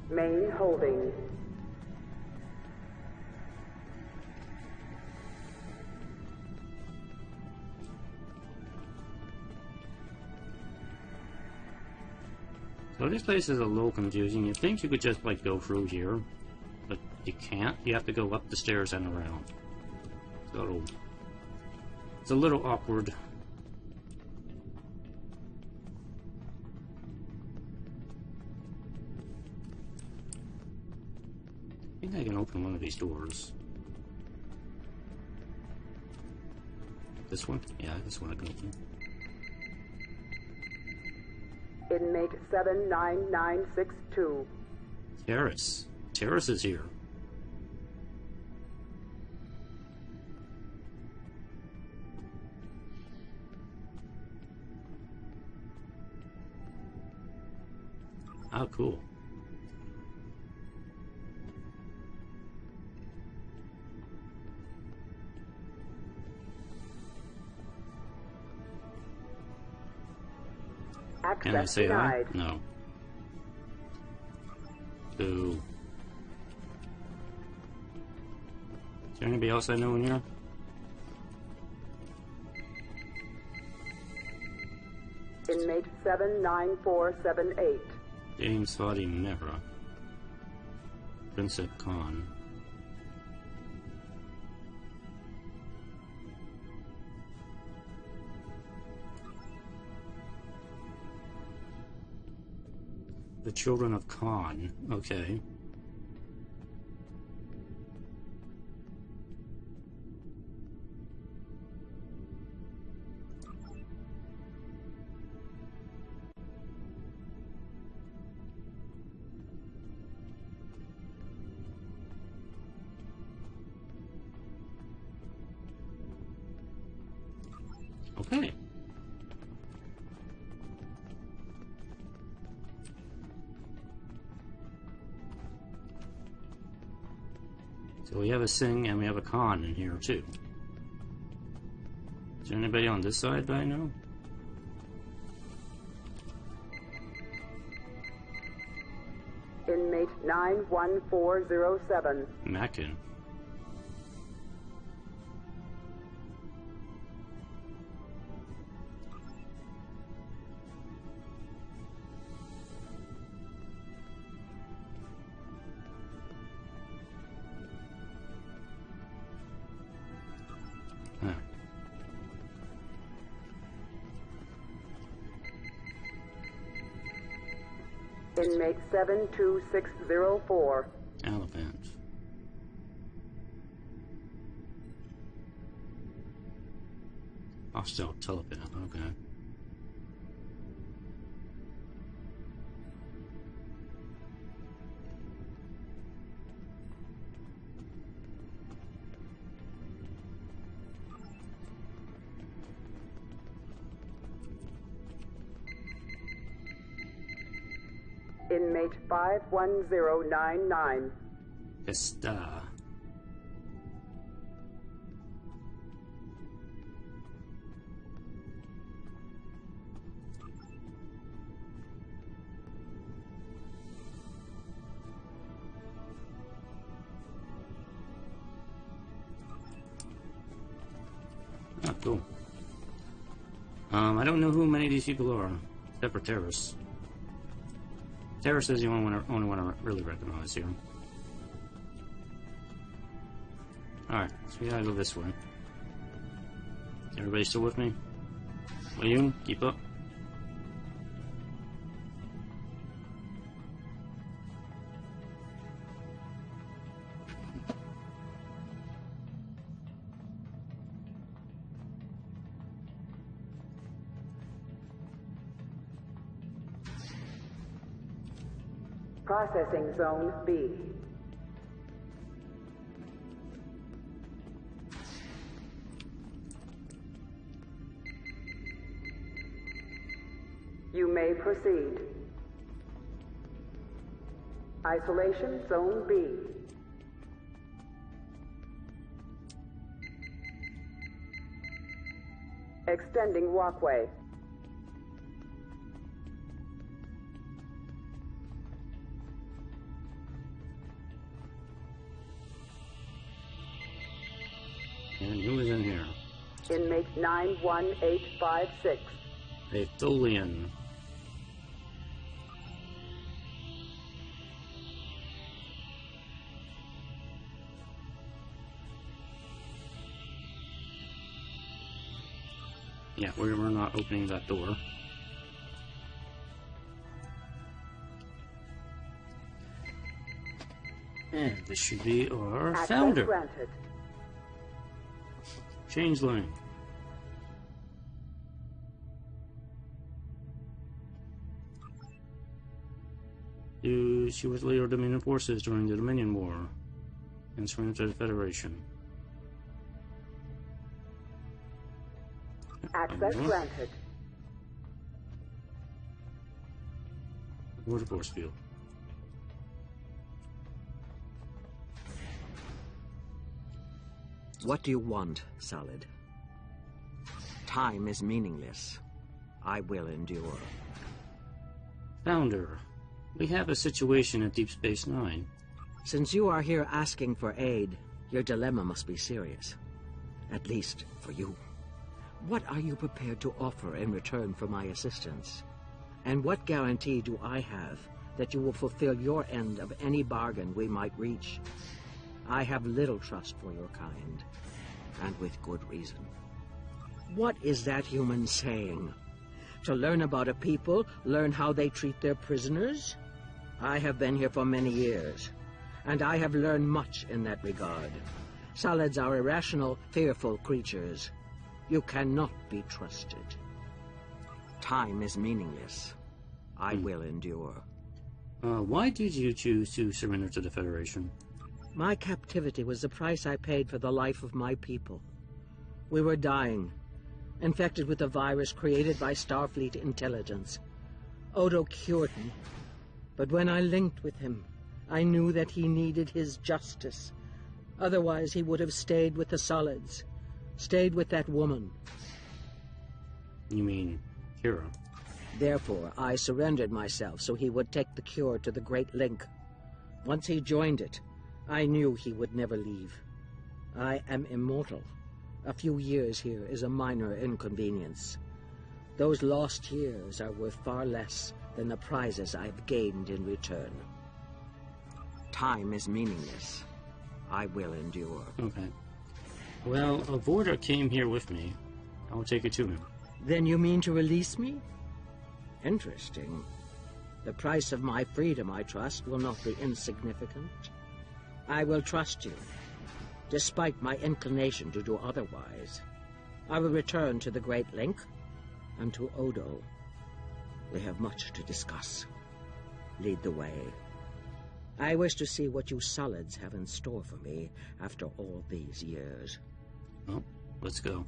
Main holding. So this place is a little confusing. You think you could just like go through here, but you can't. You have to go up the stairs and around. So it's a little awkward. I think I can open one of these doors. This one? Yeah, this one I can open. Inmate 79962. Terrace. Terrace is here. Oh, cool. Can I Access say hi? denied. No. Boo. Is there anybody else I know in here? Inmate 79478. James Fadi Mehra. Princep Khan. The Children of Khan. Okay. Okay. So we have a Singh and we have a Khan in here too. Is there anybody on this side that I know? Inmate 91407. Mackin. Huh. Inmate 72604. Elephant. Hostile telepath, okay. Inmate 51099. Esta. Cool. I don't know who many of these people are, except for Terrace. Terrace is the only one I really recognize here. Alright, so we gotta go this way. Everybody still with me? William, keep up. Processing Zone B. You may proceed. Isolation Zone B. Extending walkway. And who is in here? Inmate 91856. A Tholian. Yeah, we're not opening that door. And this should be our Access founder. granted. Changeling. She was leader of Dominion forces during the Dominion War and surrendered to the Federation. Access granted. Water force field. What do you want, Solid? Time is meaningless. I will endure. Founder, we have a situation at Deep Space Nine. Since you are here asking for aid, your dilemma must be serious. At least for you. What are you prepared to offer in return for my assistance? And what guarantee do I have that you will fulfill your end of any bargain we might reach? I have little trust for your kind, and with good reason. What is that human saying? To learn about a people, learn how they treat their prisoners? I have been here for many years, and I have learned much in that regard. Solids are irrational, fearful creatures. You cannot be trusted. Time is meaningless. I will endure. Why did you choose to surrender to the Federation? My captivity was the price I paid for the life of my people. We were dying, infected with a virus created by Starfleet intelligence. Odo cured me, but when I linked with him, I knew that he needed his justice. Otherwise, he would have stayed with the Solids, stayed with that woman. You mean Kira? Therefore, I surrendered myself so he would take the cure to the Great Link. Once he joined it, I knew he would never leave. I am immortal. A few years here is a minor inconvenience. Those lost years are worth far less than the prizes I've gained in return. Time is meaningless. I will endure. Okay. Well, a Vorder came here with me. I will take it to him. Then you mean to release me? Interesting. The price of my freedom, I trust, will not be insignificant. I will trust you, despite my inclination to do otherwise. I will return to the Great Link and to Odo. We have much to discuss. Lead the way. I wish to see what you Solids have in store for me after all these years. Well, let's go.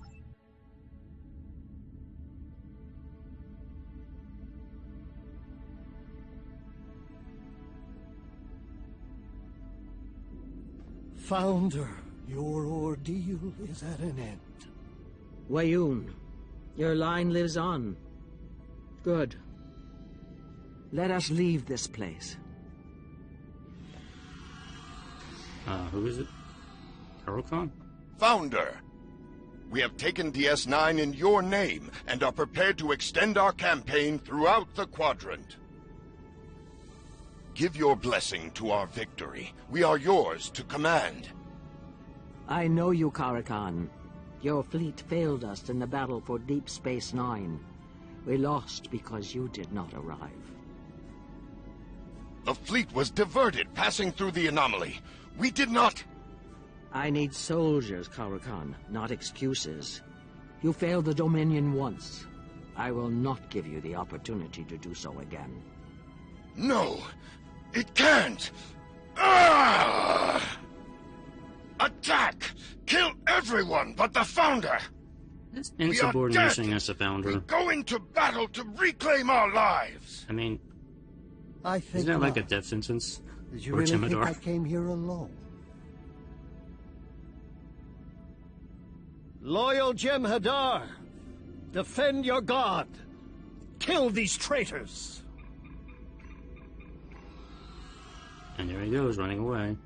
Founder, your ordeal is at an end. Wayun, your line lives on. Good. Let us leave this place. Who is it? Karokon? Founder! We have taken DS9 in your name and are prepared to extend our campaign throughout the Quadrant. Give your blessing to our victory. We are yours to command. I know you, Karakan. Your fleet failed us in the battle for Deep Space Nine. We lost because you did not arrive. The fleet was diverted, passing through the anomaly. We did not... I need soldiers, Karakan, not excuses. You failed the Dominion once. I will not give you the opportunity to do so again. No, it can't! Ah! Attack! Kill everyone but the Founder! That's insubordination as a Founder. We're going to battle to reclaim our lives! I mean, I think isn't that like a not. death sentence? Did you for really think Jem'hadar? I came here alone? Loyal Jem'hadar, defend your god. Kill these traitors. And there he goes, running away.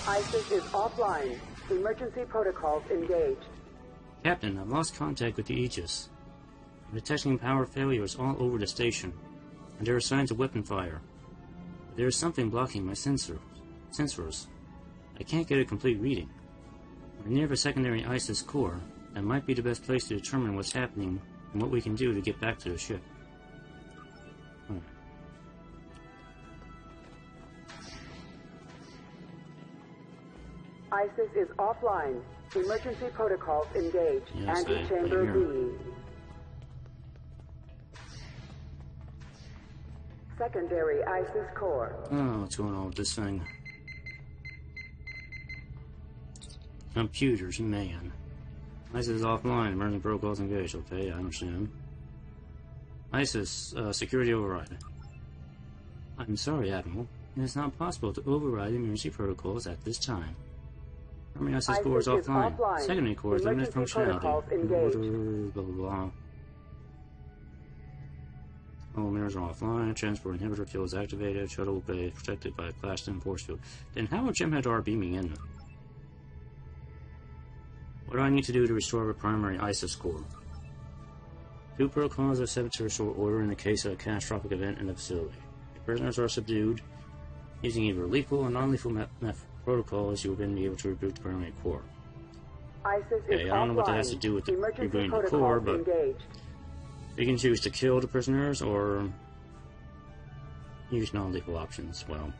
ISIS is offline. Emergency protocols engaged. Captain, I've lost contact with the Aegis. I'm detecting power failures all over the station, and there are signs of weapon fire. But there is something blocking my sensors. I can't get a complete reading. We're near the secondary ISIS core. That might be the best place to determine what's happening and what we can do to get back to the ship. Alright. ISIS is offline. Emergency protocols engaged. Yes, Antechamber I hear. B. Secondary ISIS core. Oh, what's going on with this thing? Computers, man. ISIS is offline. Emergency protocols engaged. Okay, I understand. ISIS, security override. I'm sorry, Admiral. It is not possible to override emergency protocols at this time. Primary ISIS core is offline. Secondary core is limited functionality. Blah, blah, blah. All mirrors are offline. Transport inhibitor field is activated. Shuttle will be protected by a Class 10 force field. Then how are Jem'hadar beaming in? What do I need to do to restore the primary ISIS core? 2 protocols are set to restore order in the case of a catastrophic event in the facility. If prisoners are subdued, using either lethal or non-lethal protocols, you will then be able to reboot the primary core. ISIS Okay, is I don't know what that has to offline. do with the Emergency rebooting the core, protocols but engaged. you can choose to kill the prisoners or use non-lethal options. Well,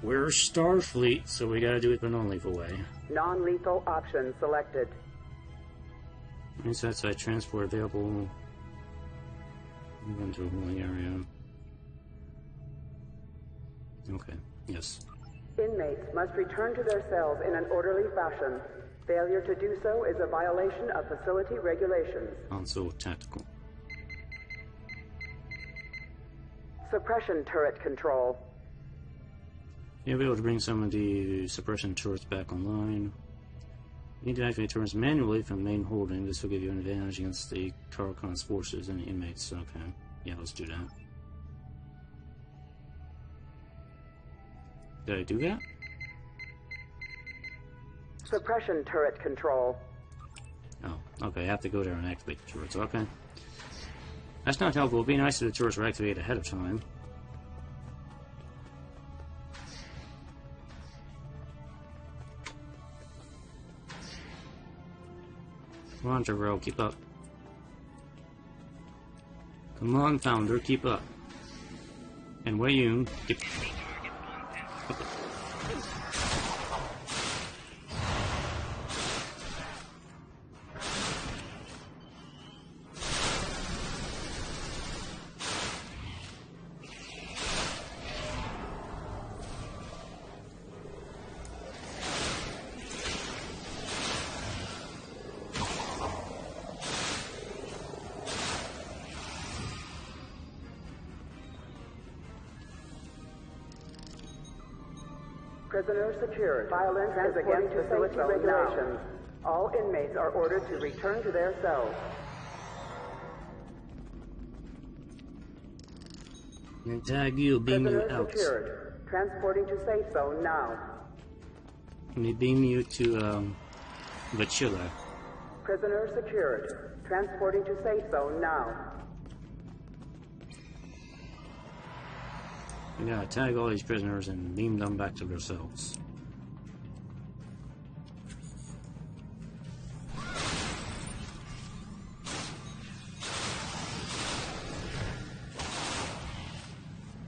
we're Starfleet, so we gotta do it the non-lethal way. Non-lethal option selected. Inside site transport available. Move into a holding area. Okay, yes. Inmates must return to their cells in an orderly fashion. Failure to do so is a violation of facility regulations. Console tactical. Suppression turret control. You'll be able to bring some of the suppression turrets back online. You need to activate turrets manually from main holding. This will give you an advantage against the Karakan's forces and the inmates. Okay, yeah, let's do that. Did I do that? Suppression turret control. Oh, okay, I have to go there and activate the turrets. Okay. That's not helpful. It would be nice if the turrets were activated ahead of time. Come on, Jarrell, keep up. Come on, Founder, keep up. And Wei-Yun, keep up. Prisoner secured. Violence is against facility regulations. All inmates are ordered to return to their cells. And tag you, beam you Prisoner out. secured. Transporting to safe zone now. Let me beam you to, the chiller. Prisoner secured. Transporting to safe zone now. We gotta tag all these prisoners and beam them back to their cells.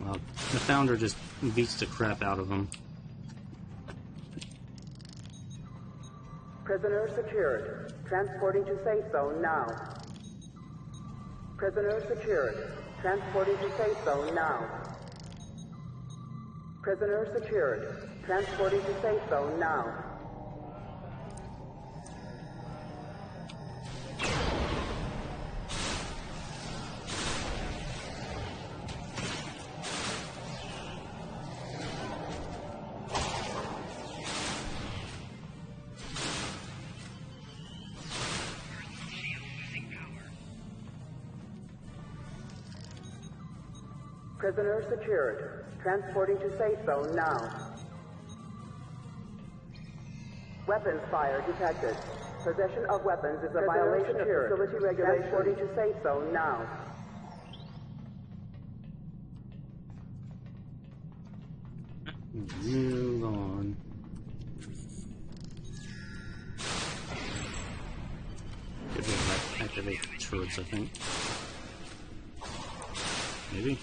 Well, the founder just beats the crap out of them. Prisoner secured. Transporting to safe zone now. Prisoner secured. Transporting to safe zone now. Prisoner secured. Transporting to safe zone now. Prisoner secured. Transporting to safe zone now. Weapons fire detected. Possession of weapons is a violation of facility regulations. Transporting to safe zone now. Move on. Could be like activate the turrets, I think. Maybe?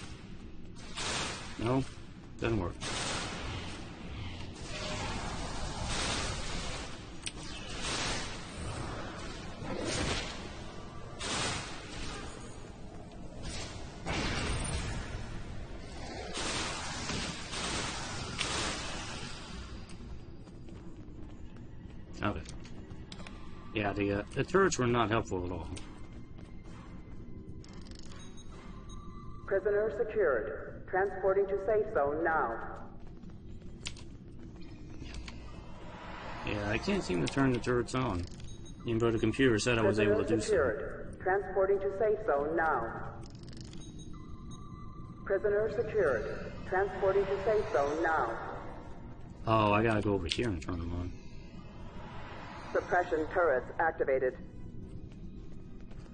No? Doesn't work. Okay. Yeah, the turrets were not helpful at all. Prisoner secured. Transporting to safe zone now. Yeah, I can't seem to turn the turrets on. Even though the computer said I was able to do so. Secured. Transporting to safe zone now. Prisoner secured. Transporting to safe zone now. Oh, I gotta go over here and turn them on. Suppression turrets activated.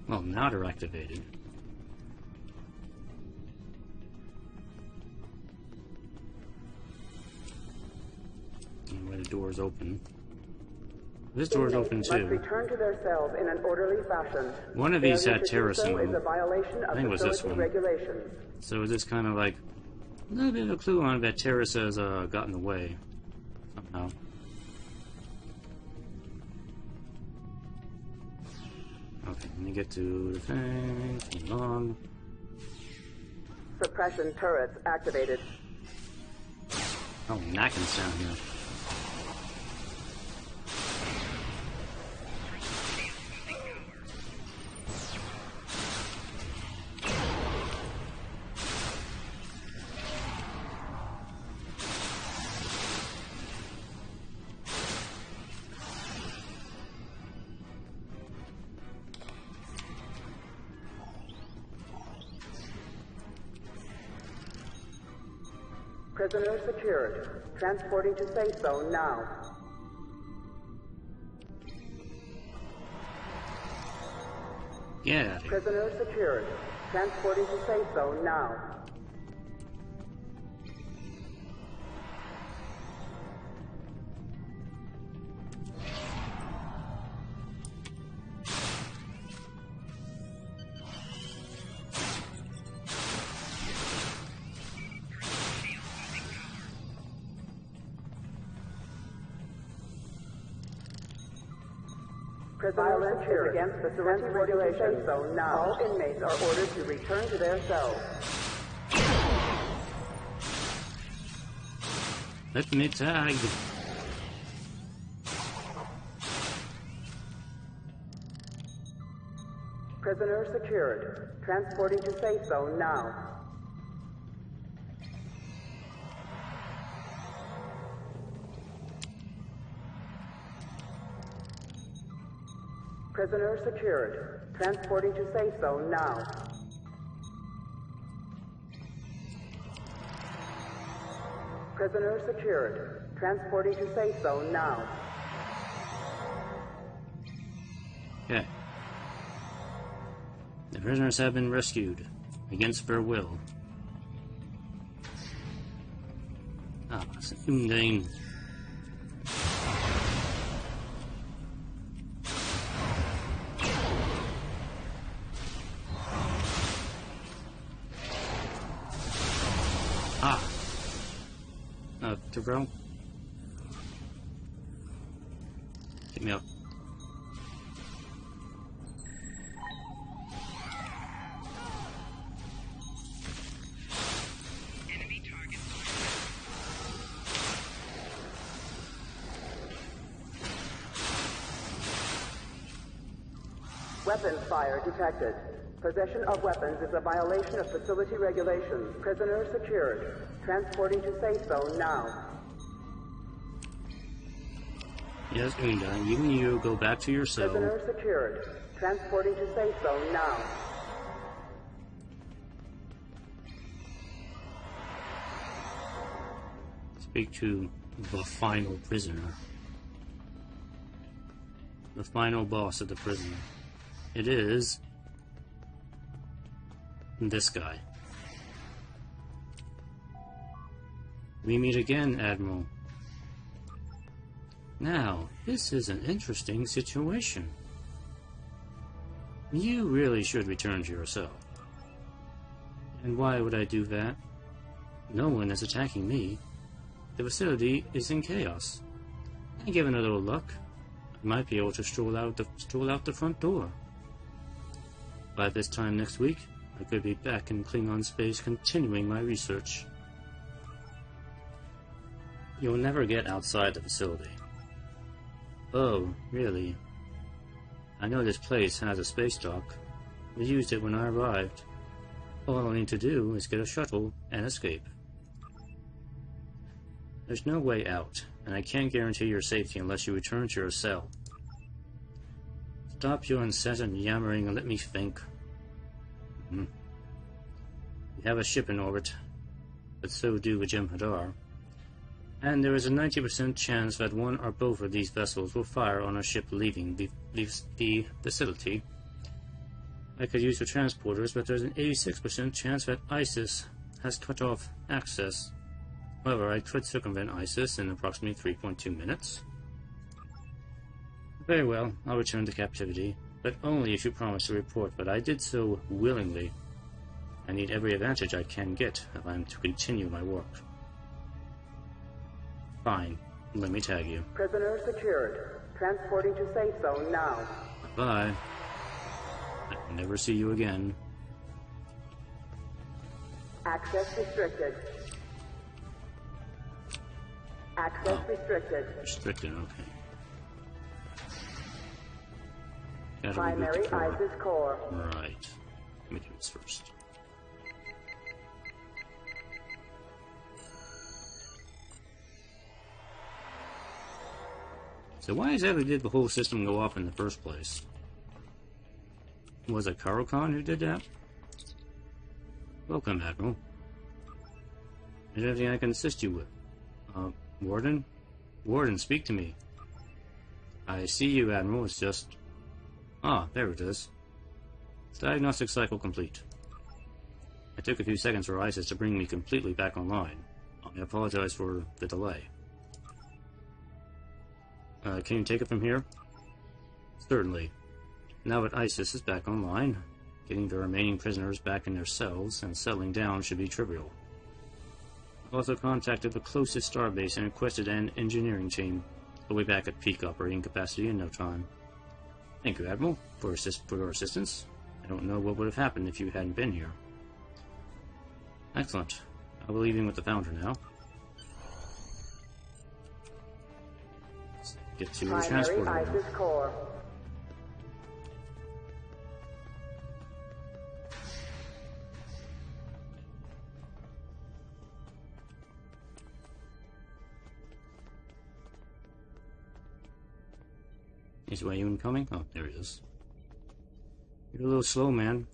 Well, now they're activated. Why the door's open. This door's open Must too. return to their cells in an orderly fashion. One of these Failure had to do terrorists so in is them. a violation I of think it was this facility one. regulations. So is this kind of like a little bit of a clue on it that terrorists has gotten away somehow. Okay, let me get to the thing. Turn it on. Suppression turrets activated. Oh, knocking sound here. Prisoner secured. Transporting to safe zone now. Get out of here. Prisoner secured. Transporting to safe zone now. Violence is against facility regulations zone now. All inmates are ordered to return to their cells. Let me tag. Prisoner secured. Transporting to safe zone now. Prisoner secured. Transporting to safe zone now. Prisoner secured. Transporting to safe zone now. Okay. The prisoners have been rescued against their will. Ah, Sundane. To grow. Get me up. Enemy target. Weapons fire detected. Possession of weapons is a violation of facility regulations. Prisoner secured. Transporting to safe zone now. Yes, Unda, you go back to your cell. Prisoner secured. Transporting to safe zone now. Speak to the final prisoner. The final boss of the prison. It is this guy. We meet again, Admiral. Now, this is an interesting situation. You really should return to your cell. And why would I do that? No one is attacking me. The facility is in chaos. And given a little luck, I might be able to stroll out the front door. By this time next week, I could be back in Klingon space continuing my research. You'll never get outside the facility. Oh, really? I know this place has a space dock. We used it when I arrived. All I need to do is get a shuttle and escape. There's no way out, and I can't guarantee your safety unless you return to your cell. Stop your incessant yammering and let me think. We have a ship in orbit, but so do the Jem'hadar. And there is a 90% chance that one or both of these vessels will fire on a ship leaving the facility. I could use the transporters, but there's an 86% chance that ISIS has cut off access. However, I could circumvent ISIS in approximately 3.2 minutes. Very well, I'll return to captivity, but only if you promise to report that I did so willingly. I need every advantage I can get if I'm to continue my work. Fine. Let me tag you. Prisoner secured. Transporting to safe zone now. Bye. I will never see you again. Access restricted. Access restricted. Restricted, okay. Gotta Primary reboot the core. ISIS core. Right. Let me do this first. So why exactly did the whole system go off in the first place? Was it Khan who did that? Welcome, Admiral. Is there anything I can assist you with? Warden? Warden, speak to me. I see you, Admiral. It's just... Ah, there it is. Diagnostic cycle complete. It took a few seconds for ISIS to bring me completely back online. I apologize for the delay. Can you take it from here? Certainly. Now that ISIS is back online, getting the remaining prisoners back in their cells and settling down should be trivial. I've also contacted the closest starbase and requested an engineering team. We'll be back at peak operating capacity in no time. Thank you, Admiral, for your assistance. I don't know what would have happened if you hadn't been here. Excellent. I'll be leaving with the Founder now. Let's get to the transporter. ISIS core. Is Wayun coming? Oh, there he is. You're a little slow, man.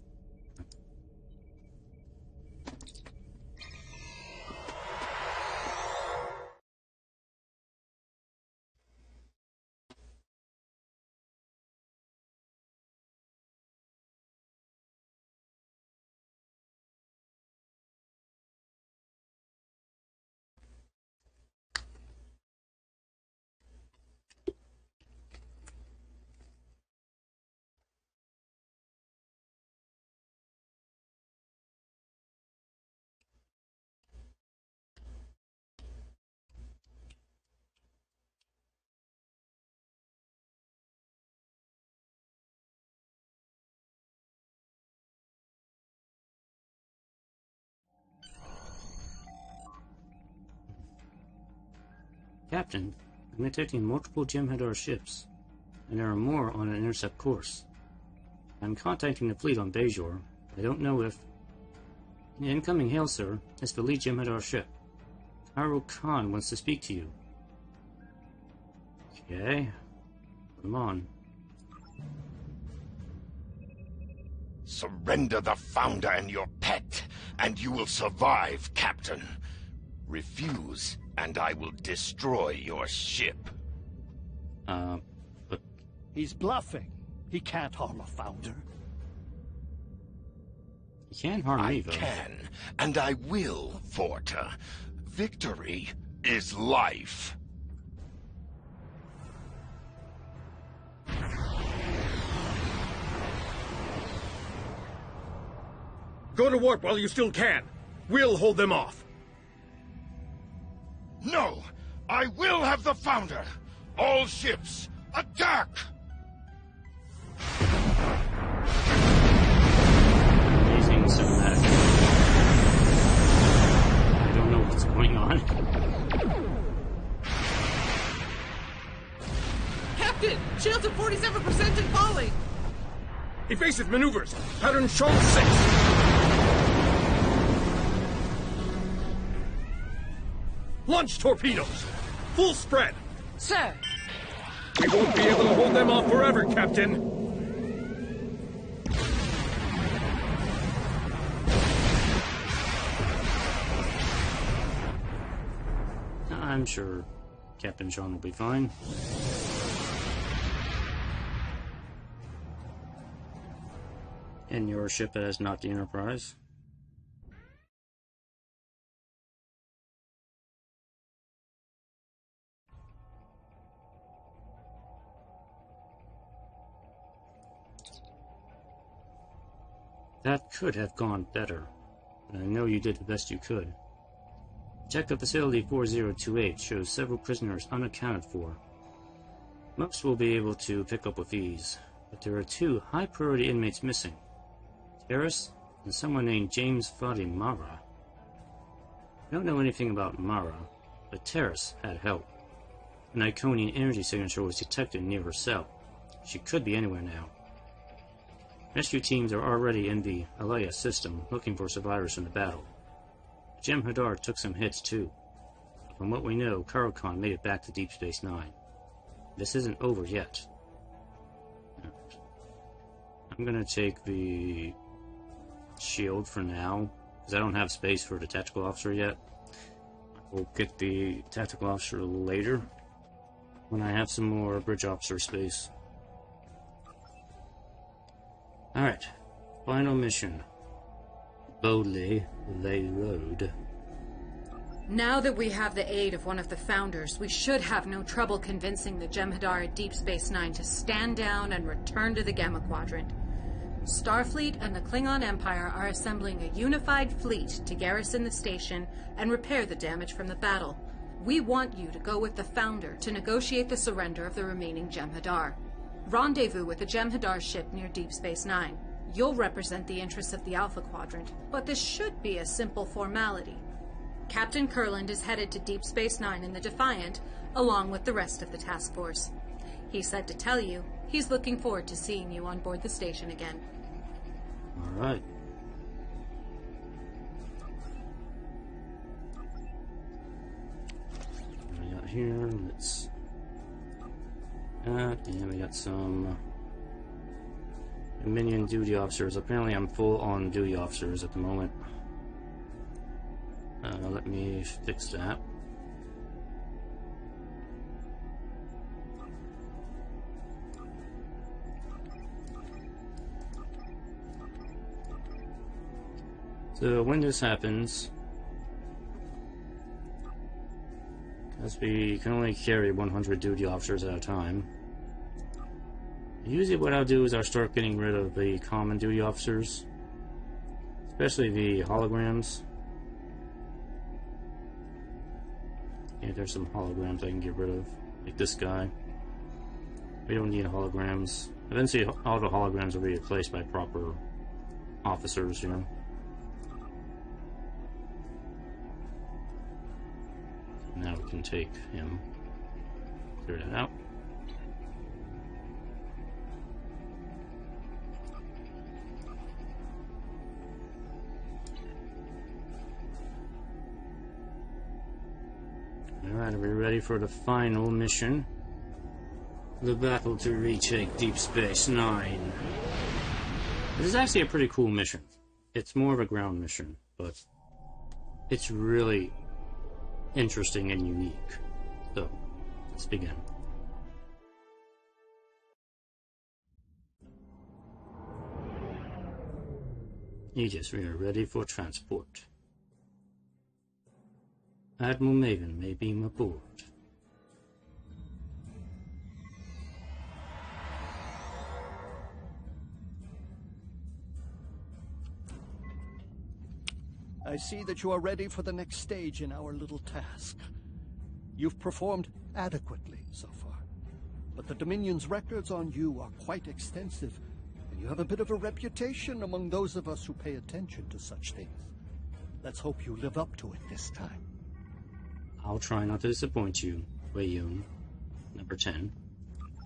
Captain, I'm detecting multiple Jem'hadar ships, and there are more on an intercept course. I'm contacting the fleet on Bajor. I don't know if... The incoming hail, sir, is the lead Jem'hadar ship. Kyle Khan wants to speak to you. Okay. Put him on. Surrender the Founder and your pet, and you will survive, Captain. Refuse, and I will destroy your ship. But... He's bluffing. He can't harm a Founder. He can harm me, though. I can, and I will, Vorta. Victory is life. Go to warp while you still can. We'll hold them off. No! I will have the Founder! All ships, attack! Amazing cinematic. I don't know what's going on. Captain! Shields at 47% and falling! Evasive maneuvers! Pattern shown 6! Launch torpedoes! Full spread! Sir! We won't be able to hold them off forever, Captain! I'm sure Captain Sean will be fine. And your ship that is not the Enterprise. That could have gone better, but I know you did the best you could. Check of Facility 4028 shows several prisoners unaccounted for. Most will be able to pick up with ease, but there are 2 high-priority inmates missing. Terrace and someone named James Fadi Mara. I don't know anything about Mara, but Terrace had help. An Iconian energy signature was detected near her cell. She could be anywhere now. Rescue teams are already in the Alea system, looking for survivors from the battle. Jem'hadar took some hits too. From what we know, Khan made it back to Deep Space Nine. This isn't over yet. I'm gonna take the shield for now, because I don't have space for the tactical officer yet. We'll get the tactical officer later, when I have some more bridge officer space. Alright, final mission. Boldly lay road. Now that we have the aid of one of the Founders, we should have no trouble convincing the Jem'hadar at Deep Space Nine to stand down and return to the Gamma Quadrant. Starfleet and the Klingon Empire are assembling a unified fleet to garrison the station and repair the damage from the battle. We want you to go with the Founder to negotiate the surrender of the remaining Jem'hadar. Rendezvous with the Jem'hadar ship near Deep Space Nine. You'll represent the interests of the Alpha Quadrant, but this should be a simple formality. Captain Kurland is headed to Deep Space Nine in the Defiant, along with the rest of the task force. He said to tell you he's looking forward to seeing you on board the station again. Alright. What do we got here? Let's Yeah, we got some Dominion duty officers. Apparently I'm full on duty officers at the moment. Let me fix that. So when this happens, as we can only carry 100 duty officers at a time, usually what I'll do is I'll start getting rid of the common duty officers, especially the holograms. Yeah, there's some holograms I can get rid of, like this guy. We don't need holograms. Eventually all the holograms will be replaced by proper officers, you know. Now we can take him, clear that out. Alright, are we ready for the final mission? The battle to retake Deep Space Nine. This is actually a pretty cool mission. It's more of a ground mission, but it's really interesting and unique. So, let's begin. Aegis, we are ready for transport. Admiral Maven may beam aboard. I see that you are ready for the next stage in our little task. You've performed adequately so far, but the Dominion's records on you are quite extensive, and you have a bit of a reputation among those of us who pay attention to such things. Let's hope you live up to it this time. I'll try not to disappoint you, Wei Yun. Number 10.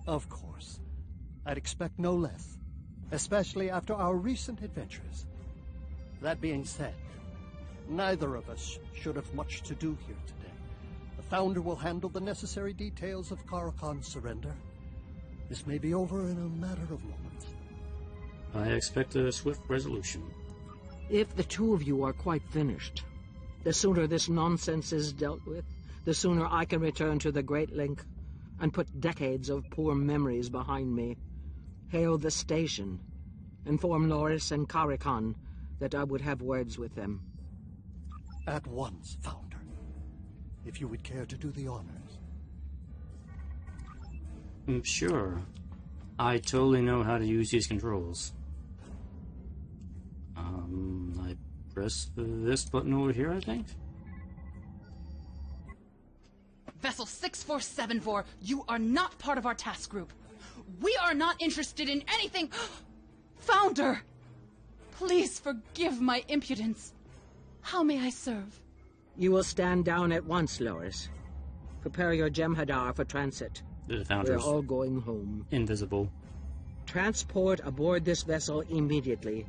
Of course. I'd expect no less, especially after our recent adventures. That being said, neither of us should have much to do here today. The Founder will handle the necessary details of Karakan's surrender. This may be over in a matter of moments. I expect a swift resolution. If the two of you are quite finished, the sooner this nonsense is dealt with, the sooner I can return to the Great Link and put decades of poor memories behind me. Hail the station. Inform Loris and Karakan that I would have words with them. At once, Founder. If you would care to do the honors. Sure. I totally know how to use these controls. I press this button over here, I think? Vessel 6474, you are not part of our task group. We are not interested in anything... Founder! Please forgive my impudence. How may I serve? You will stand down at once, Loris. Prepare your Jem'hadar for transit. The Founder's We're all going home. invisible. Transport aboard this vessel immediately.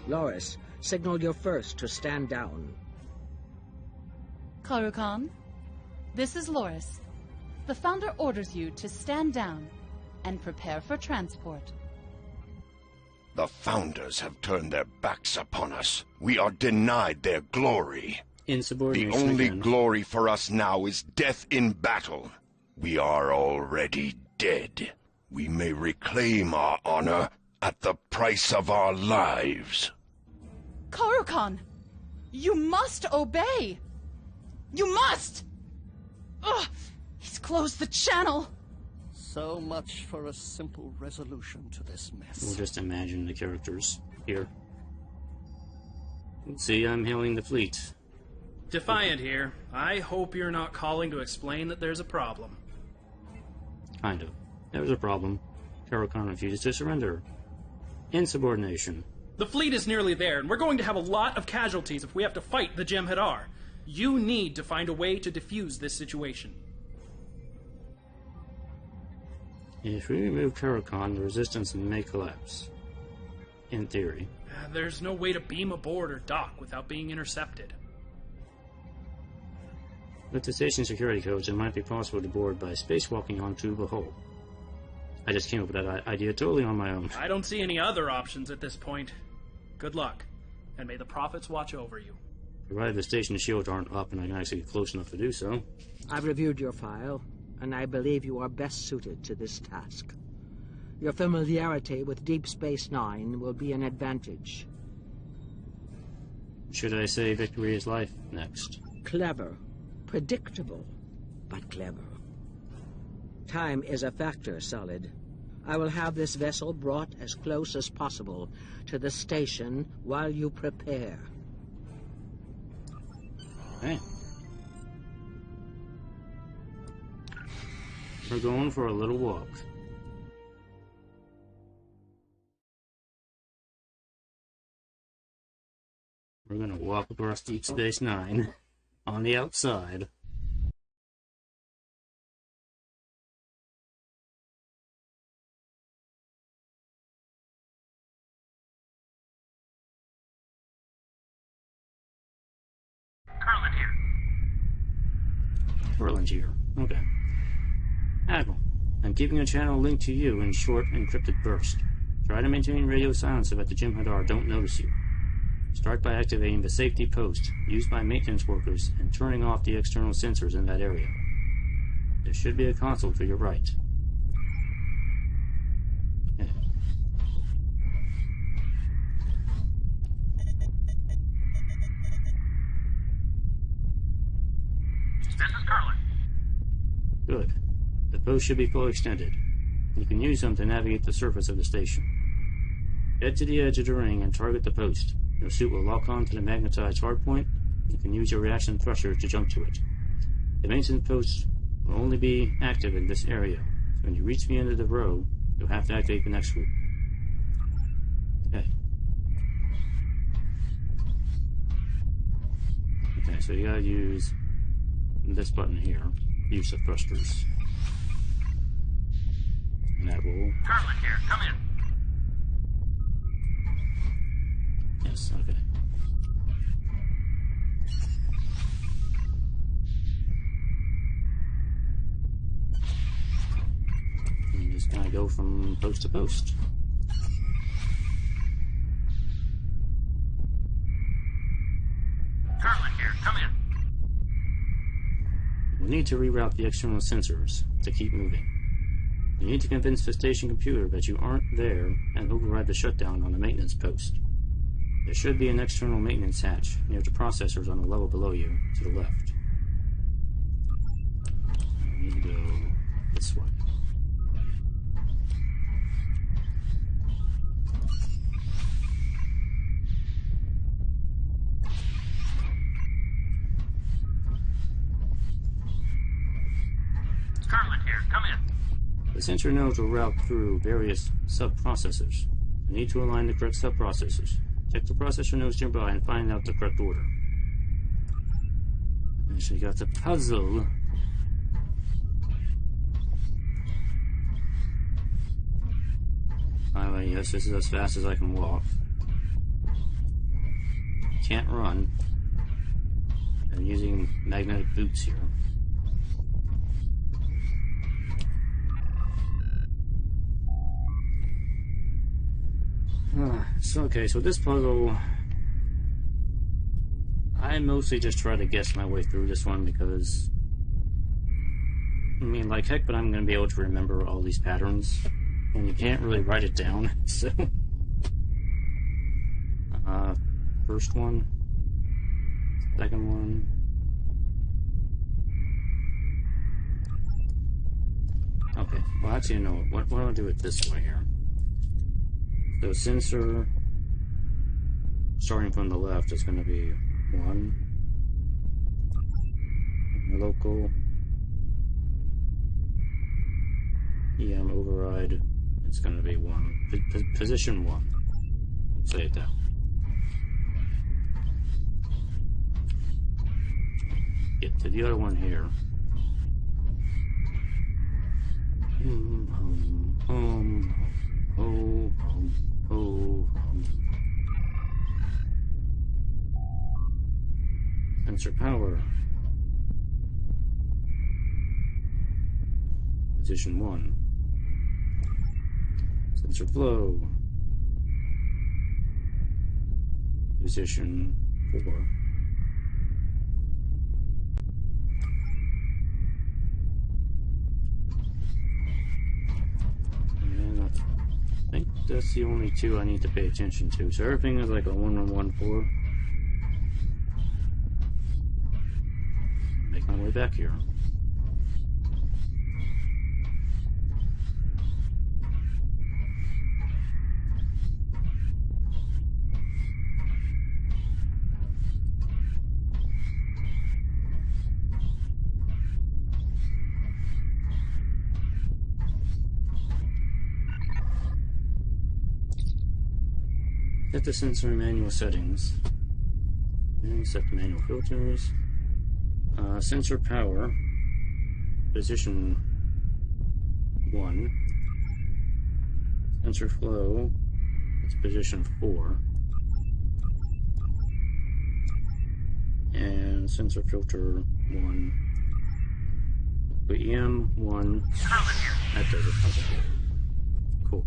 Loris, signal your first to stand down. Karakan, this is Loris. The Founder orders you to stand down and prepare for transport. The Founders have turned their backs upon us. We are denied their glory. Insubordination The only again. glory for us now is death in battle. We are already dead. We may reclaim our honor at the price of our lives. Karakan, you must obey. You must! Ugh, he's closed the channel. So much for a simple resolution to this mess. We'll just imagine the characters here. Let's see, I'm hailing the fleet. Defiant here. I hope you're not calling to explain that there's a problem. Kind of. There's a problem. Karakan refuses to surrender. Insubordination. The fleet is nearly there, and we're going to have a lot of casualties if we have to fight the Jem'hadar. You need to find a way to defuse this situation. If we remove Karakan, the resistance may collapse. In theory. There's no way to beam aboard or dock without being intercepted. With the station security codes, it might be possible to board by spacewalking onto the hull. I just came up with that idea totally on my own. I don't see any other options at this point. Good luck, and may the prophets watch over you. Provided the station shields aren't up and I can actually get close enough to do so. I've reviewed your file, and I believe you are best suited to this task. Your familiarity with Deep Space Nine will be an advantage. Should I say victory is life next? Clever. Predictable, but clever. Time is a factor, Solid. I will have this vessel brought as close as possible to the station while you prepare. Okay. We're going for a little walk. We're gonna walk across Deep Space Nine on the outside. Kurland here. Okay. Admiral, I'm keeping a channel linked to you in short encrypted bursts. Try to maintain radio silence so that the Jem'hadar don't notice you. Start by activating the safety post used by maintenance workers and turning off the external sensors in that area. There should be a console to your right. Okay. This is Kurland. Good. The post should be fully extended. You can use them to navigate the surface of the station. Head to the edge of the ring and target the post. Your suit will lock on to the magnetized hardpoint. You can use your reaction thrusters to jump to it. The maintenance post will only be active in this area, so when you reach the end of the row, you'll have to activate the next group. Okay. Okay, so you gotta use this button here. Use the thrusters. And that will... Kurland here, come in. Yes, okay. And you just kind of go from post to post. Kurland here, come in. We need to reroute the external sensors to keep moving. You need to convince the station computer that you aren't there and override the shutdown on the maintenance post. There should be an external maintenance hatch near the processors on the level below you, to the left. We need to go this way. Kurland here, come in. The sensor nodes will route through various sub-processors. You need to align the correct sub-processors. Check the processor nodes nearby and find out the correct order. And so you got the puzzle. Anyway, yes, this is as fast as I can walk. Can't run. I'm using magnetic boots here. So, okay, so this puzzle, I mostly just try to guess my way through this one because, I mean, like heck, but I'm going to be able to remember all these patterns, and you can't really write it down, so. First one, second one. Okay, well, actually, no, what do I do it this way here? So sensor, starting from the left, is going to be 1. Local. EM override, it's going to be 1. Position 1. Say it down. Get to the other one here. Sensor power. Position 1. Sensor flow. Position 4. And I think that's the only two I need to pay attention to. So everything is like a 1-1-1-4. Make my way back here. Set the sensor manual settings. And set the manual filters. Sensor power. Position 1. Sensor flow. It's position 4. And sensor filter 1. Put EM1. That does it. Okay. Cool.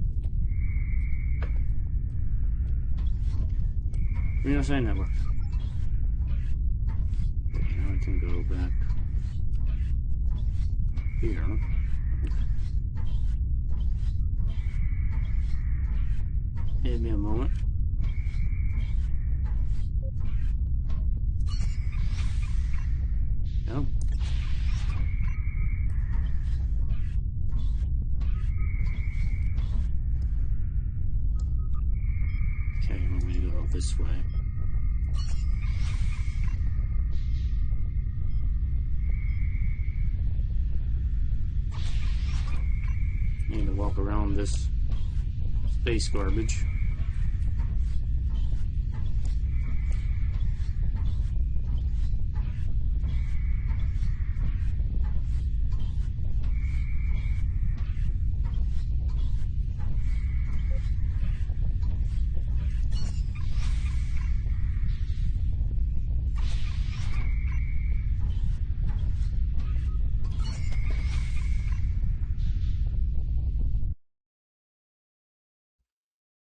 Real-time network. Okay, now I can go back here. Give me a moment. Yep. Okay, I'm going to go this way. Need to walk around this space garbage.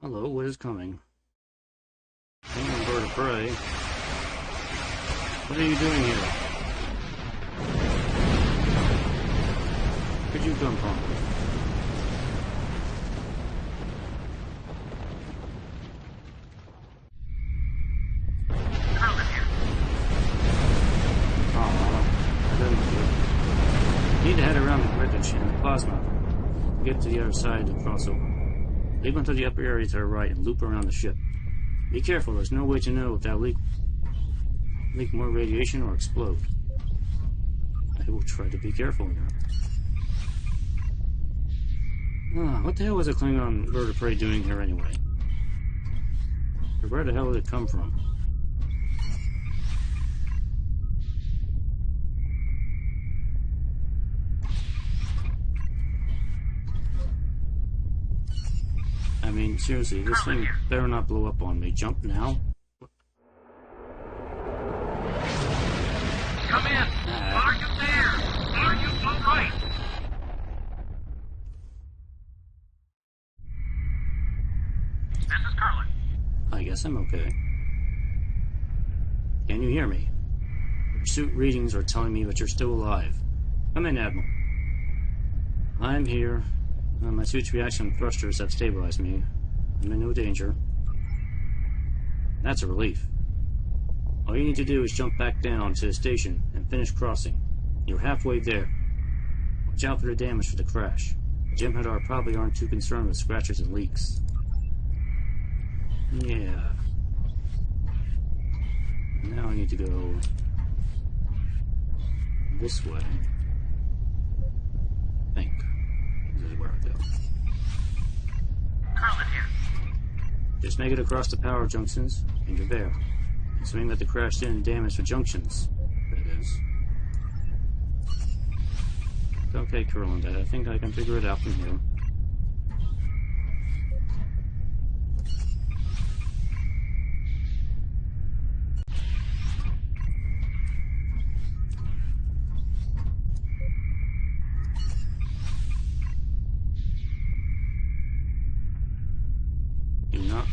Hello, what is coming? Damn, bird of prey. What are you doing here? Where'd you come from? Oh, that doesn't look good. Need to head around the wreckage and the plasma. Get to the other side of the crossover. Leap onto the upper area to the right and loop around the ship. Be careful, there's no way to know if that leak more radiation or explode. I will try to be careful here. What the hell was a Klingon bird of prey doing here anyway? Or where the hell did it come from? I mean, seriously, this thing better not blow up on me. Jump now? Come in! Are you there? Are you alright? This is Carlin. I guess I'm okay. Can you hear me? Your suit readings are telling me that you're still alive. Come in, Admiral. I'm here. My suit's reaction thrusters have stabilized me. I'm in no danger. That's a relief. All you need to do is jump back down to the station and finish crossing. You're halfway there. Watch out for the damage for the crash. The Jem'hadar probably aren't too concerned with scratches and leaks. Yeah. Now I need to go this way. I think. This is where I go. Carlin here. Just make it across the power junctions, and you're there. Assuming that the crash didn't damage the junctions, that is. Okay, Curlin, I think I can figure it out from here.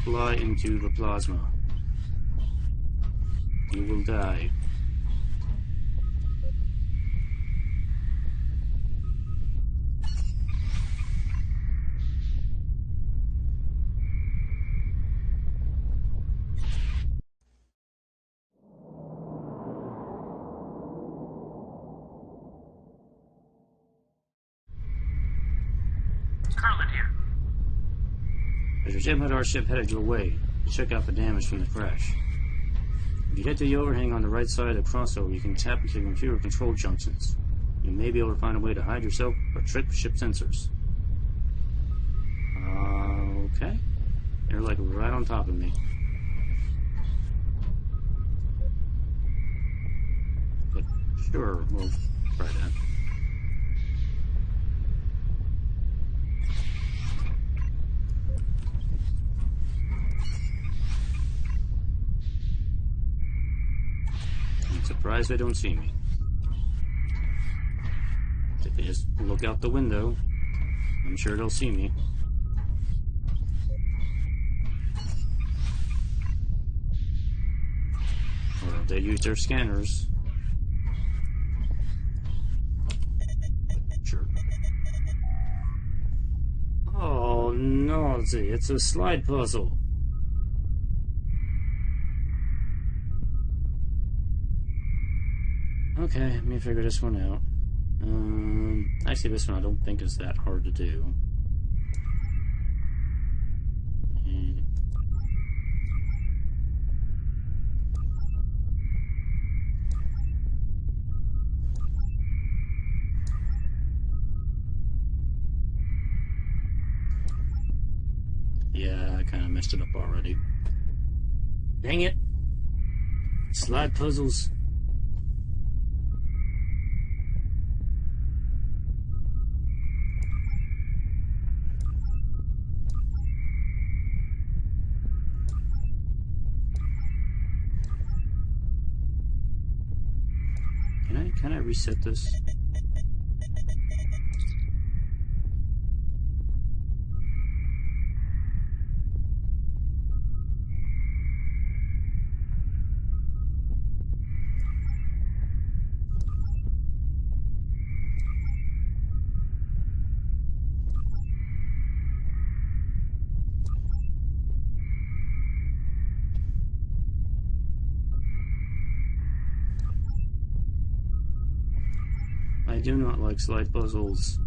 fly into the plasma. You will die. Curlin here. There's a Jem'hadar ship headed your way. Check out the damage from the crash. If you head to the overhang on the right side of the crossover, you can tap into the computer control junctions. You may be able to find a way to hide yourself or trick ship sensors. Okay. They're like right on top of me. But sure, we'll try that. I'm surprised they don't see me. If they just look out the window, I'm sure they'll see me. Or if they use their scanners. Sure. Oh no, it's a slide puzzle. Okay, let me figure this one out. Actually, this one I don't think is that hard to do. Yeah, I kind of messed it up already. Dang it! Slide puzzles. Can I reset this? I do not like slide puzzles.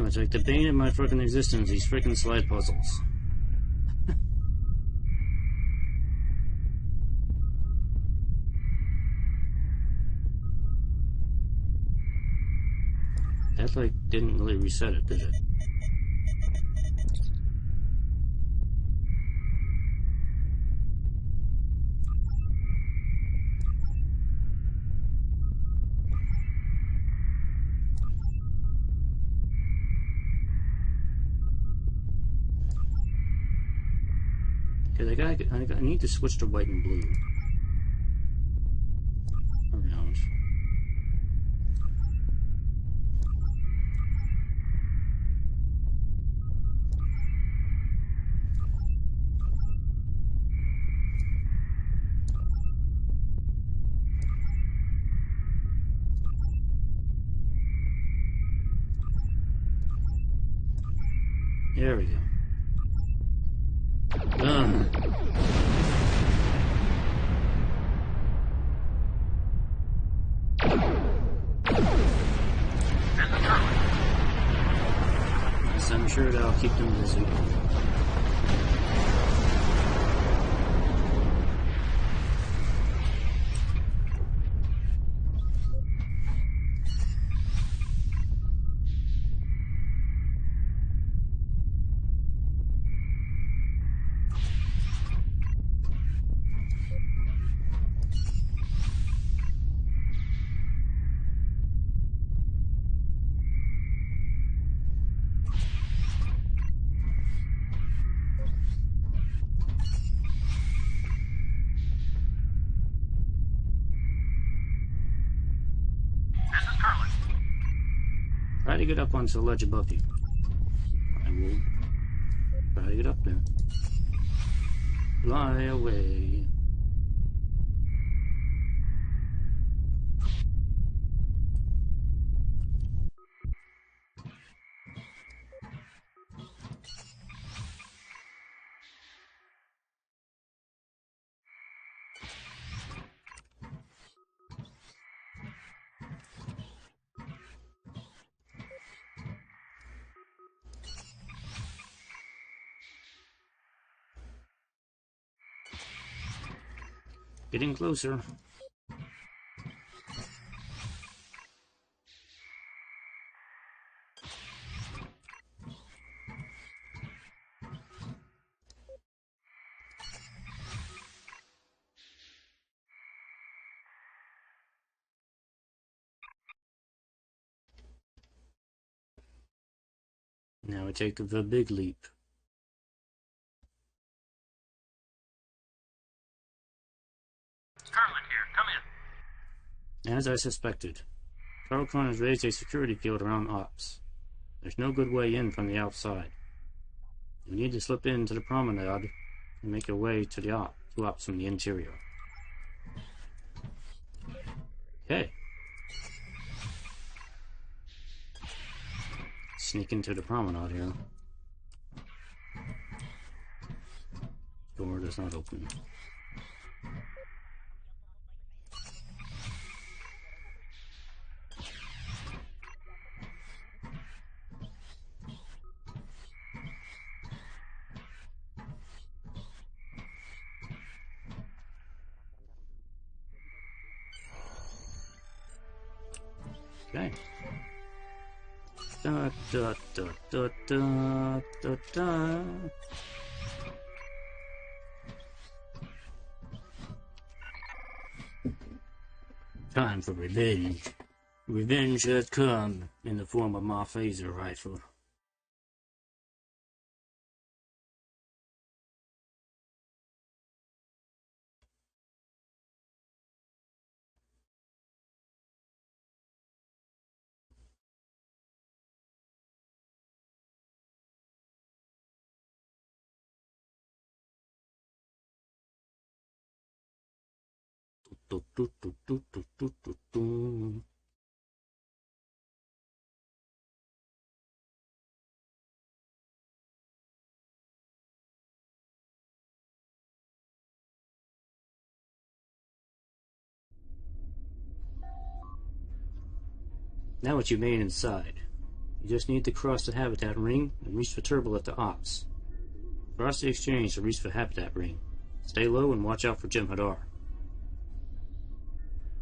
It's like the bane of my freaking existence, these freaking slide puzzles. That, like, didn't really reset it, did it? I need to switch to white and blue. Around. There we go. Done. Yes, I'm sure that'll keep them busy. Try to get up onto the ledge above you. I will try to get up there. Fly away. Getting closer. Now we take the big leap. Curlin here, come in. As I suspected, Carl Khan has raised a security field around Ops. There's no good way in from the outside. You need to slip into the promenade and make your way to the Ops from the interior. Okay. Sneak into the promenade here. Door does not open. Okay. Da da da da da da da. Time for revenge. Revenge has come in the form of my phaser rifle. Now what you made inside. You just need to cross the habitat ring and reach the turbo at the Ops. Cross the exchange to reach the habitat ring. Stay low and watch out for Jem'hadar.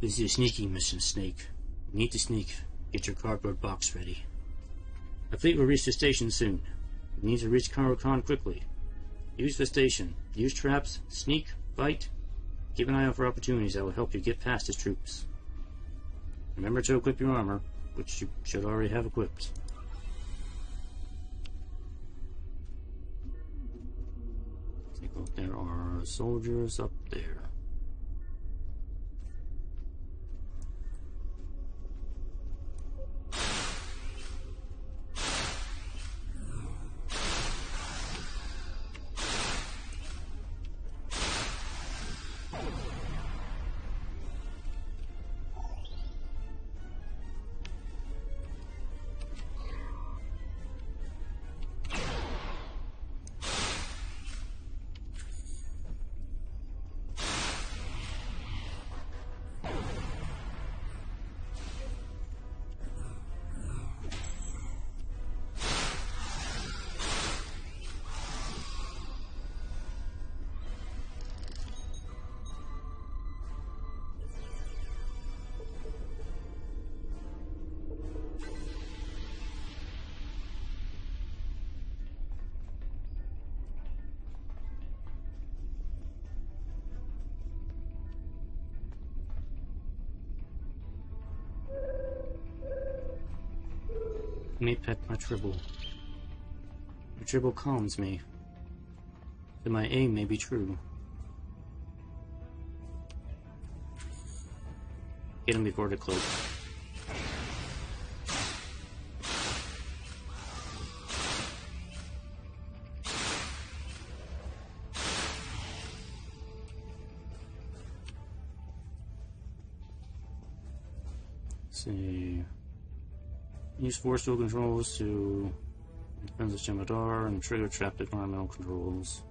This is a sneaking mission, Snake. You need to sneak. Get your cardboard box ready. The fleet will reach the station soon. It needs to reach Karo Khan quickly. Use the station. Use traps. Sneak. Fight. Keep an eye out for opportunities that will help you get past his troops. Remember to equip your armor, which you should already have equipped. Take a look, there are soldiers up there. Let me pet my tribble. My tribble calms me, that my aim may be true. Get him before the cloak. see. Use force field controls to defend the Jem'hadar and trigger trapped environmental controls.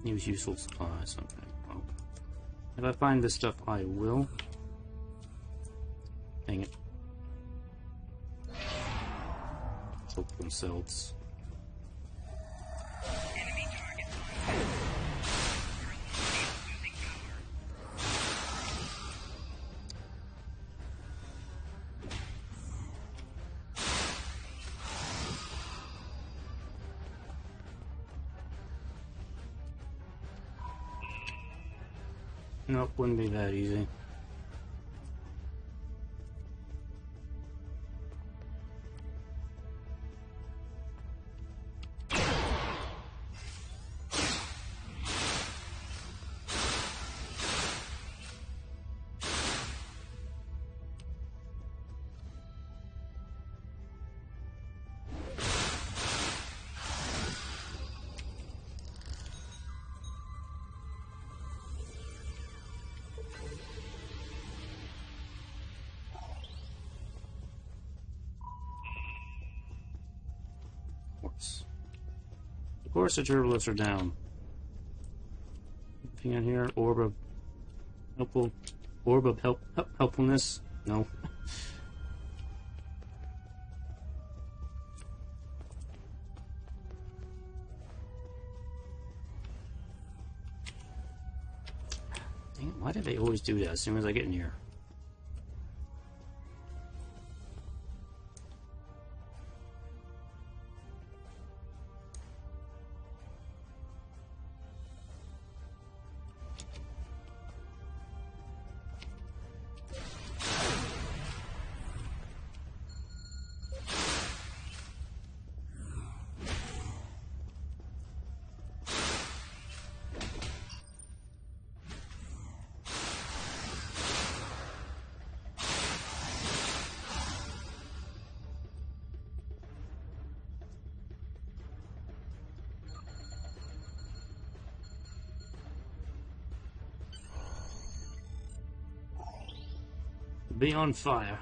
Use useful supplies. Okay, well. If I find this stuff, I will. Dang it. Hope themselves. Nope, wouldn't be that easy. Of course the turbulents are down. Anything in here? Orb of helpfulness? No. Dang it, why do they always do that as soon as I get in here? Be on fire.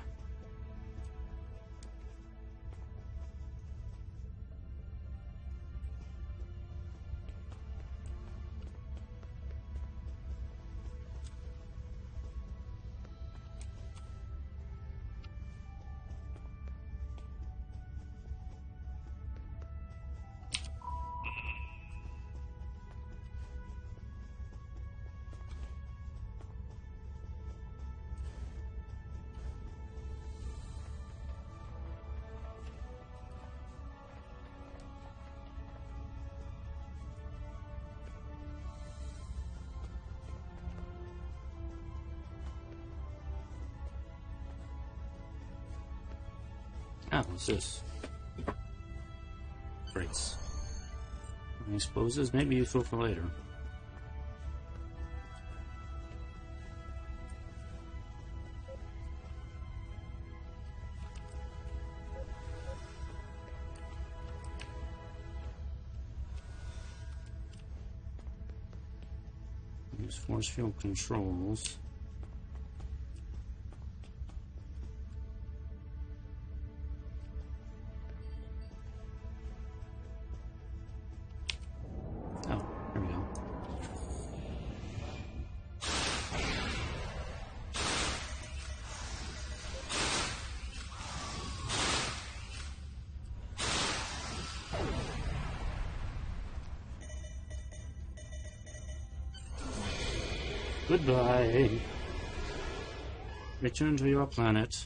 Ah, what's this? Crates. I suppose this may be useful for later. Use force field controls. Goodbye. Return to your planet.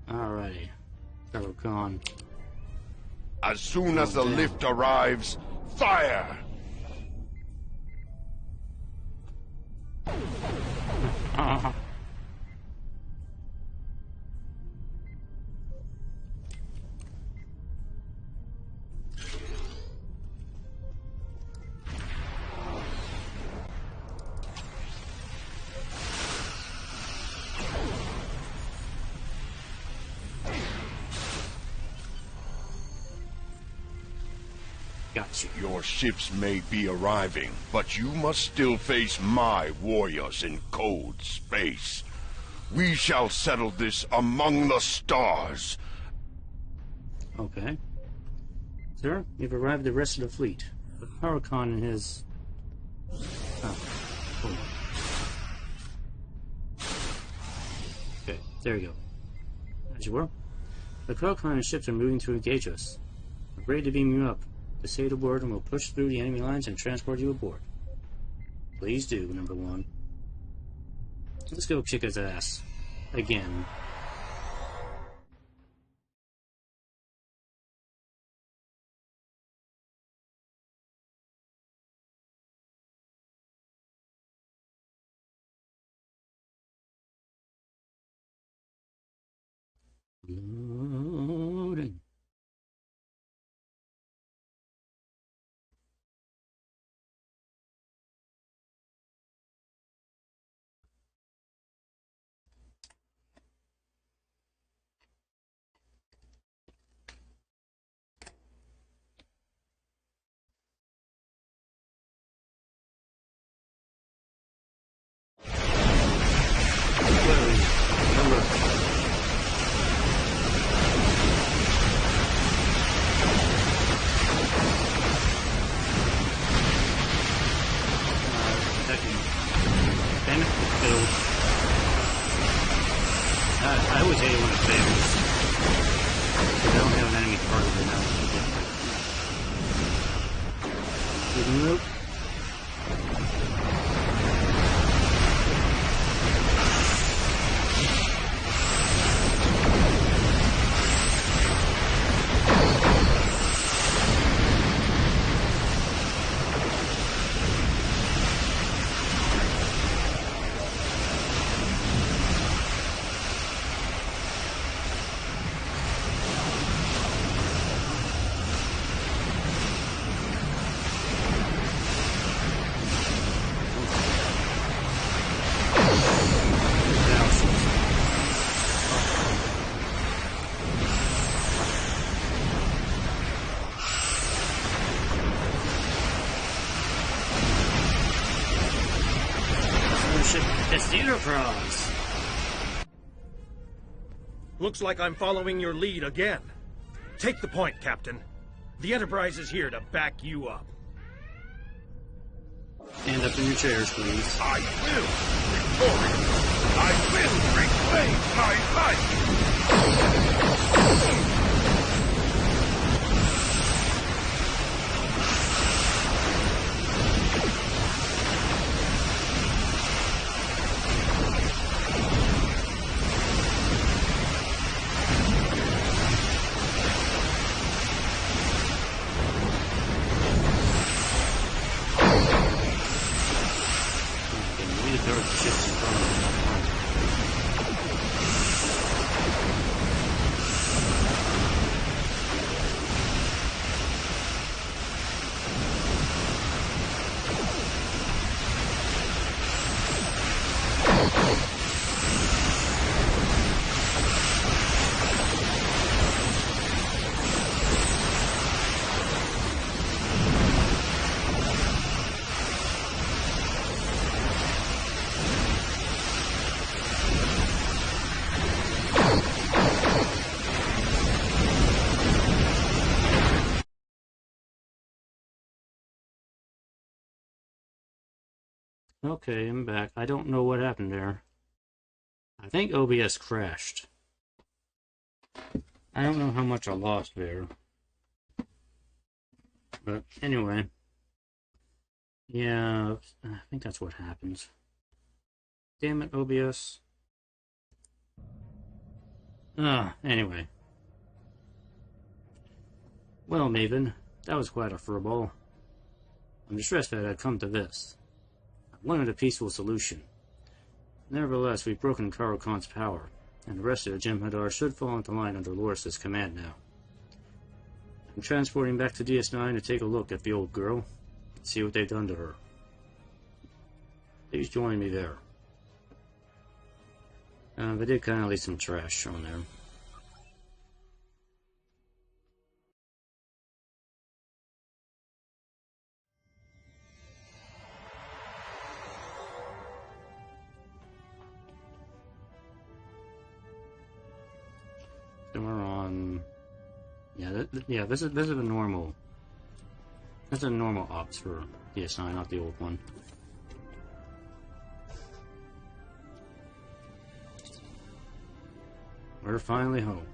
Alrighty. Fellow Khan. As soon as the lift arrives, Fire! Got you. Your ships may be arriving, but you must still face my warriors in cold space. We shall settle this among the stars. Okay. Sir, you've arrived at the rest of the fleet. But Huracan and his... Oh, hold on. Okay, there you go. As you were. The Huracan and his ships are moving to engage us. We're ready to beam you up. Just say the word and we'll push through the enemy lines and transport you aboard. Please do, number one. Let's go kick his ass. Again. Loading. I always hate it when it fails. I don't have an enemy target now. Good move. It's the Enterprise! Looks like I'm following your lead again. Take the point, Captain. The Enterprise is here to back you up. Stand up in your chairs, please. I will victorious. I will reclaim my life. Okay, I'm back. I don't know what happened there. I think OBS crashed. I don't know how much I lost there. But anyway. Yeah, I think that's what happens. Damn it, OBS. Anyway. Well, Maven, that was quite a furball. I'm distressed that I'd come to this. I wanted a peaceful solution. Nevertheless, we've broken Karo Khan's power, and the rest of the Jem'hadar should fall into line under Loris's command now. I'm transporting back to DS9 to take a look at the old girl and see what they've done to her. Please join me there. They did kind of leave some trash on there. So we're on. Yeah, this is a normal. This is a normal ops for DS9, not the old one. We're finally home.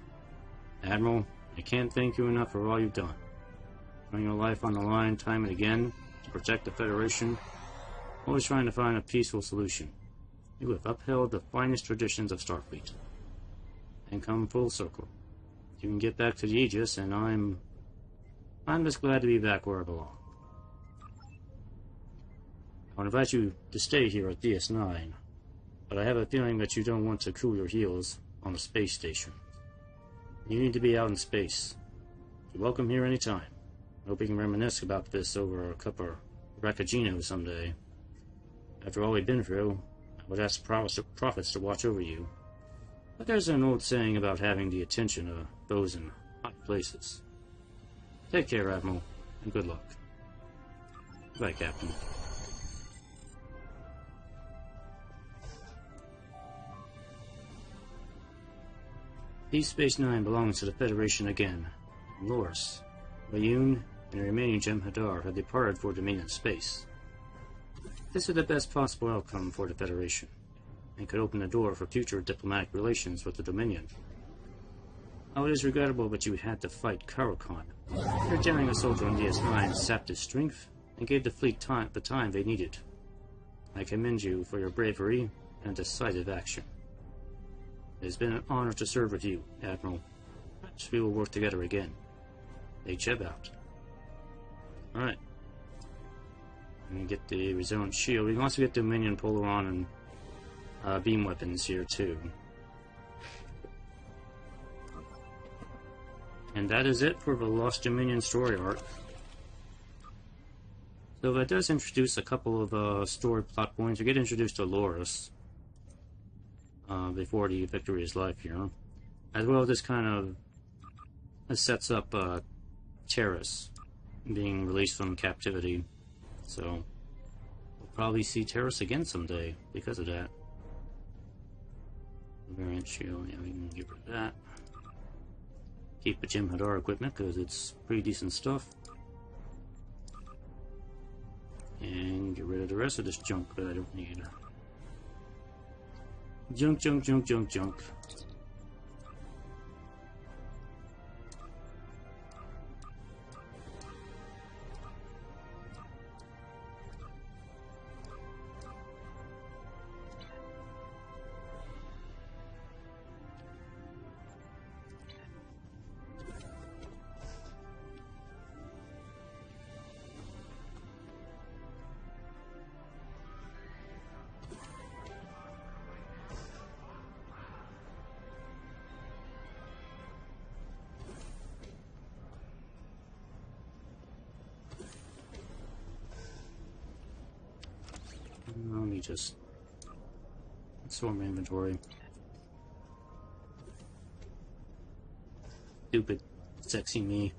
Admiral, I can't thank you enough for all you've done. Putting your life on the line time and again to protect the Federation, always trying to find a peaceful solution. You have upheld the finest traditions of Starfleet. And come full circle. You can get back to the Aegis, and I'm just glad to be back where I belong. I would invite you to stay here at DS9, but I have a feeling that you don't want to cool your heels on the space station. You need to be out in space. You're welcome here anytime. I hope we can reminisce about this over a cup of Rakajino someday. After all we've been through, I would ask the prophets to watch over you. But there's an old saying about having the attention of those in high places. Take care, Admiral, and good luck. Goodbye, Captain. Deep Space Nine belongs to the Federation again. Loris, Layun, and the remaining Jem'hadar have departed for Dominion space. This is the best possible outcome for the Federation, and could open the door for future diplomatic relations with the Dominion. Oh, it is regrettable that you had to fight Karo Khan. Your daring assault on DS9 sapped his strength and gave the fleet the time they needed. I commend you for your bravery and decisive action. It has been an honor to serve with you, Admiral. Perhaps we will work together again. Take Jeb out. Alright. I'm gonna get the Rezoned Shield. We can also get Dominion Polaron and beam weapons here too. And that is it for the Lost Dominion story arc. So that does introduce a couple of story plot points. We get introduced to Loris before the Victory is Life here, as well as this kind of sets up Terrace being released from captivity. So we'll probably see Terrace again someday because of that. Variant shield, yeah, we can get rid of that. Keep the Jem'hadar equipment because it's pretty decent stuff. And get rid of the rest of this junk that I don't need. Junk, junk, junk, junk, junk. Let me just sort my inventory. Stupid, sexy me.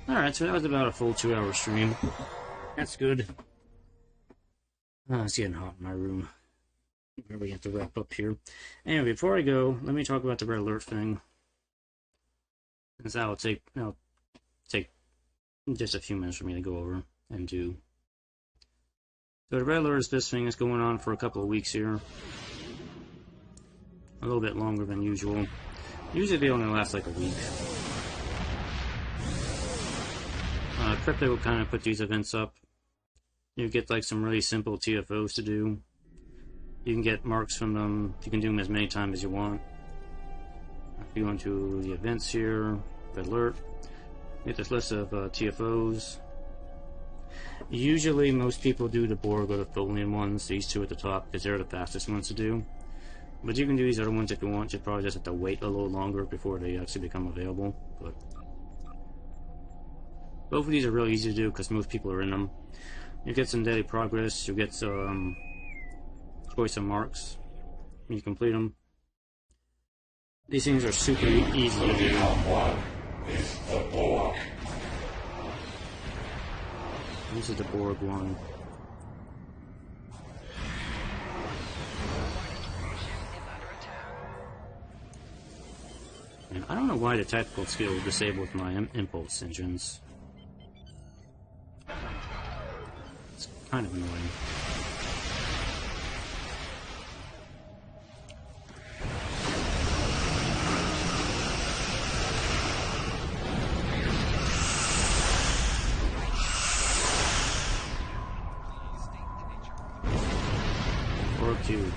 Alright, so that was about a full 2-hour stream. That's good. It's getting hot in my room. We have to wrap up here. Anyway, before I go, let me talk about the red alert thing. Since that'll take just a few minutes for me to go over and do. So the red alert is this thing that's going on for a couple of weeks here. A little bit longer than usual. Usually they only last like a week. Crypto will kind of put these events up. You get like some really simple TFOs to do. You can get marks from them. You can do them as many times as you want. You go into the events here, Red Alert. You get this list of TFOs. Usually, most people do the Borg or the Tholian ones, these two at the top, because they're the fastest ones to do. But you can do these other ones if you want. You probably just have to wait a little longer before they actually become available. But both of these are really easy to do because most people are in them. You get some daily progress. You get some choice of marks when you complete them. These things are super easy to do. This is the Borg one. And I don't know why the tactical skill disabled my impulse engines. It's kind of annoying. Or two.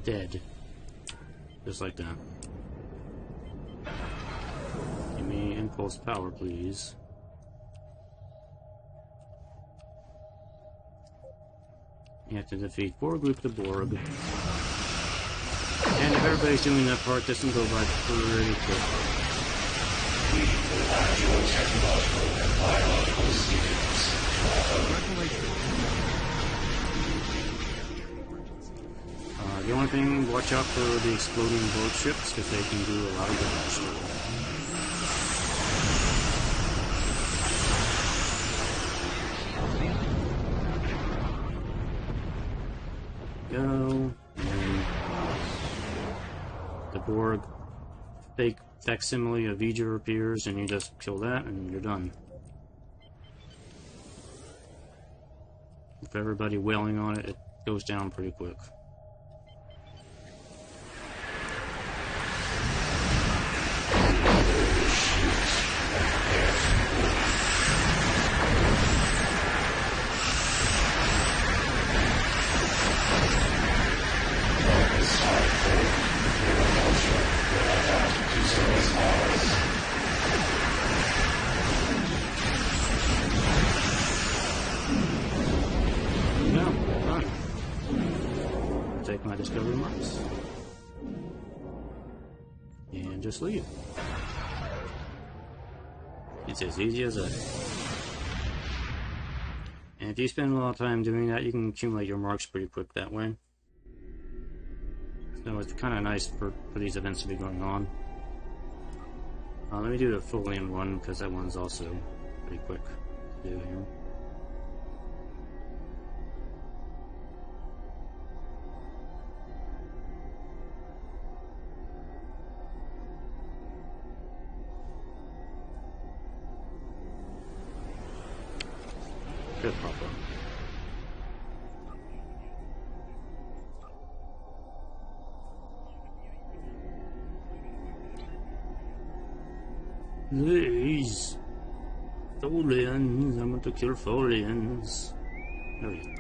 Dead. Just like that. Give me impulse power, please. You have to defeat 4 groups of Borg. And if everybody's doing that part, this can go by pretty quick. The only thing, watch out for the exploding Borg ships, because they can do a lot of damage. Go, and the Borg fake facsimile of V'ger appears, and you just kill that, and you're done. With everybody wailing on it, it goes down pretty quick. Take my discovery marks and just leave. It's as easy as that. And if you spend a lot of time doing that, you can accumulate your marks pretty quick that way. So it's kind of nice for these events to be going on. Let me do the Tholian one because that one's also pretty quick to do here. Good problem. These Tholians, I'm going to kill Tholians. Oh yeah.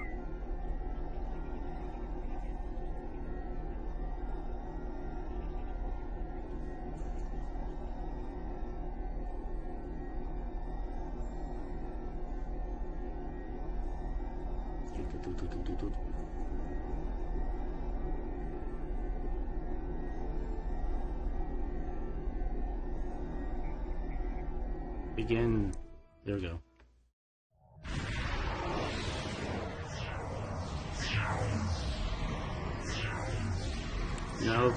Begin. There we go. No,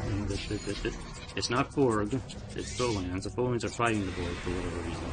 it's not Borg. It's Tholians. The Tholians are fighting the Borg for whatever reason.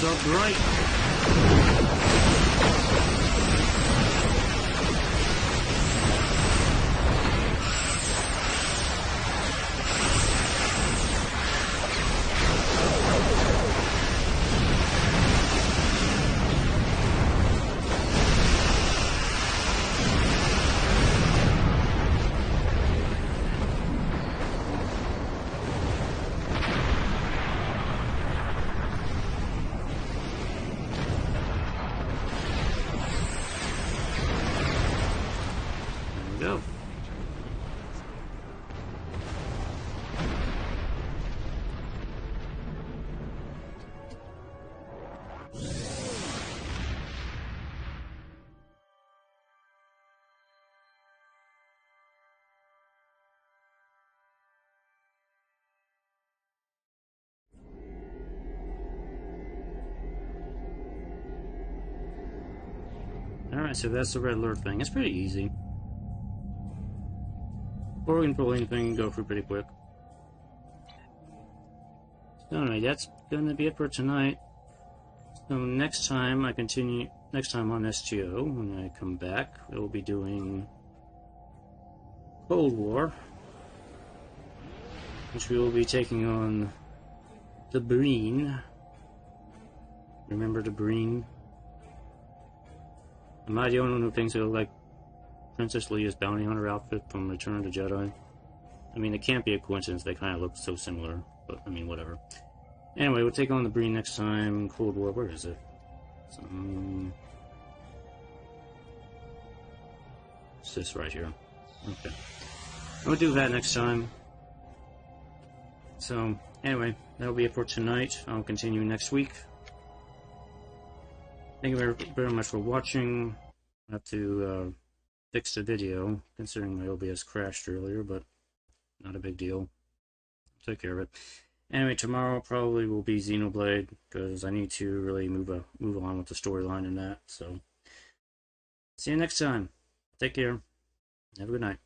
are bright. Go. Alright, so that's the red alert thing. It's pretty easy. Or we can pull anything and go through pretty quick. So anyway, that's gonna be it for tonight. So next time on STO, when I come back, we'll be doing Cold War, which we will be taking on the Breen. Remember the Breen? Am I the only one who thinks it'll like Princess Leia's bounty hunter outfit from Return of the Jedi? I mean, it can't be a coincidence, they kind of look so similar, but I mean, whatever. Anyway, we'll take on the Breen next time. Cold War, where is it? It's this right here. Okay. We'll do that next time. So, anyway, that'll be it for tonight. I'll continue next week. Thank you very, very much for watching. I have to fix the video, considering my OBS crashed earlier, but not a big deal. Take care of it. Anyway, tomorrow probably will be Xenoblade, because I need to really move on with the storyline and that. So, see you next time. Take care. Have a good night.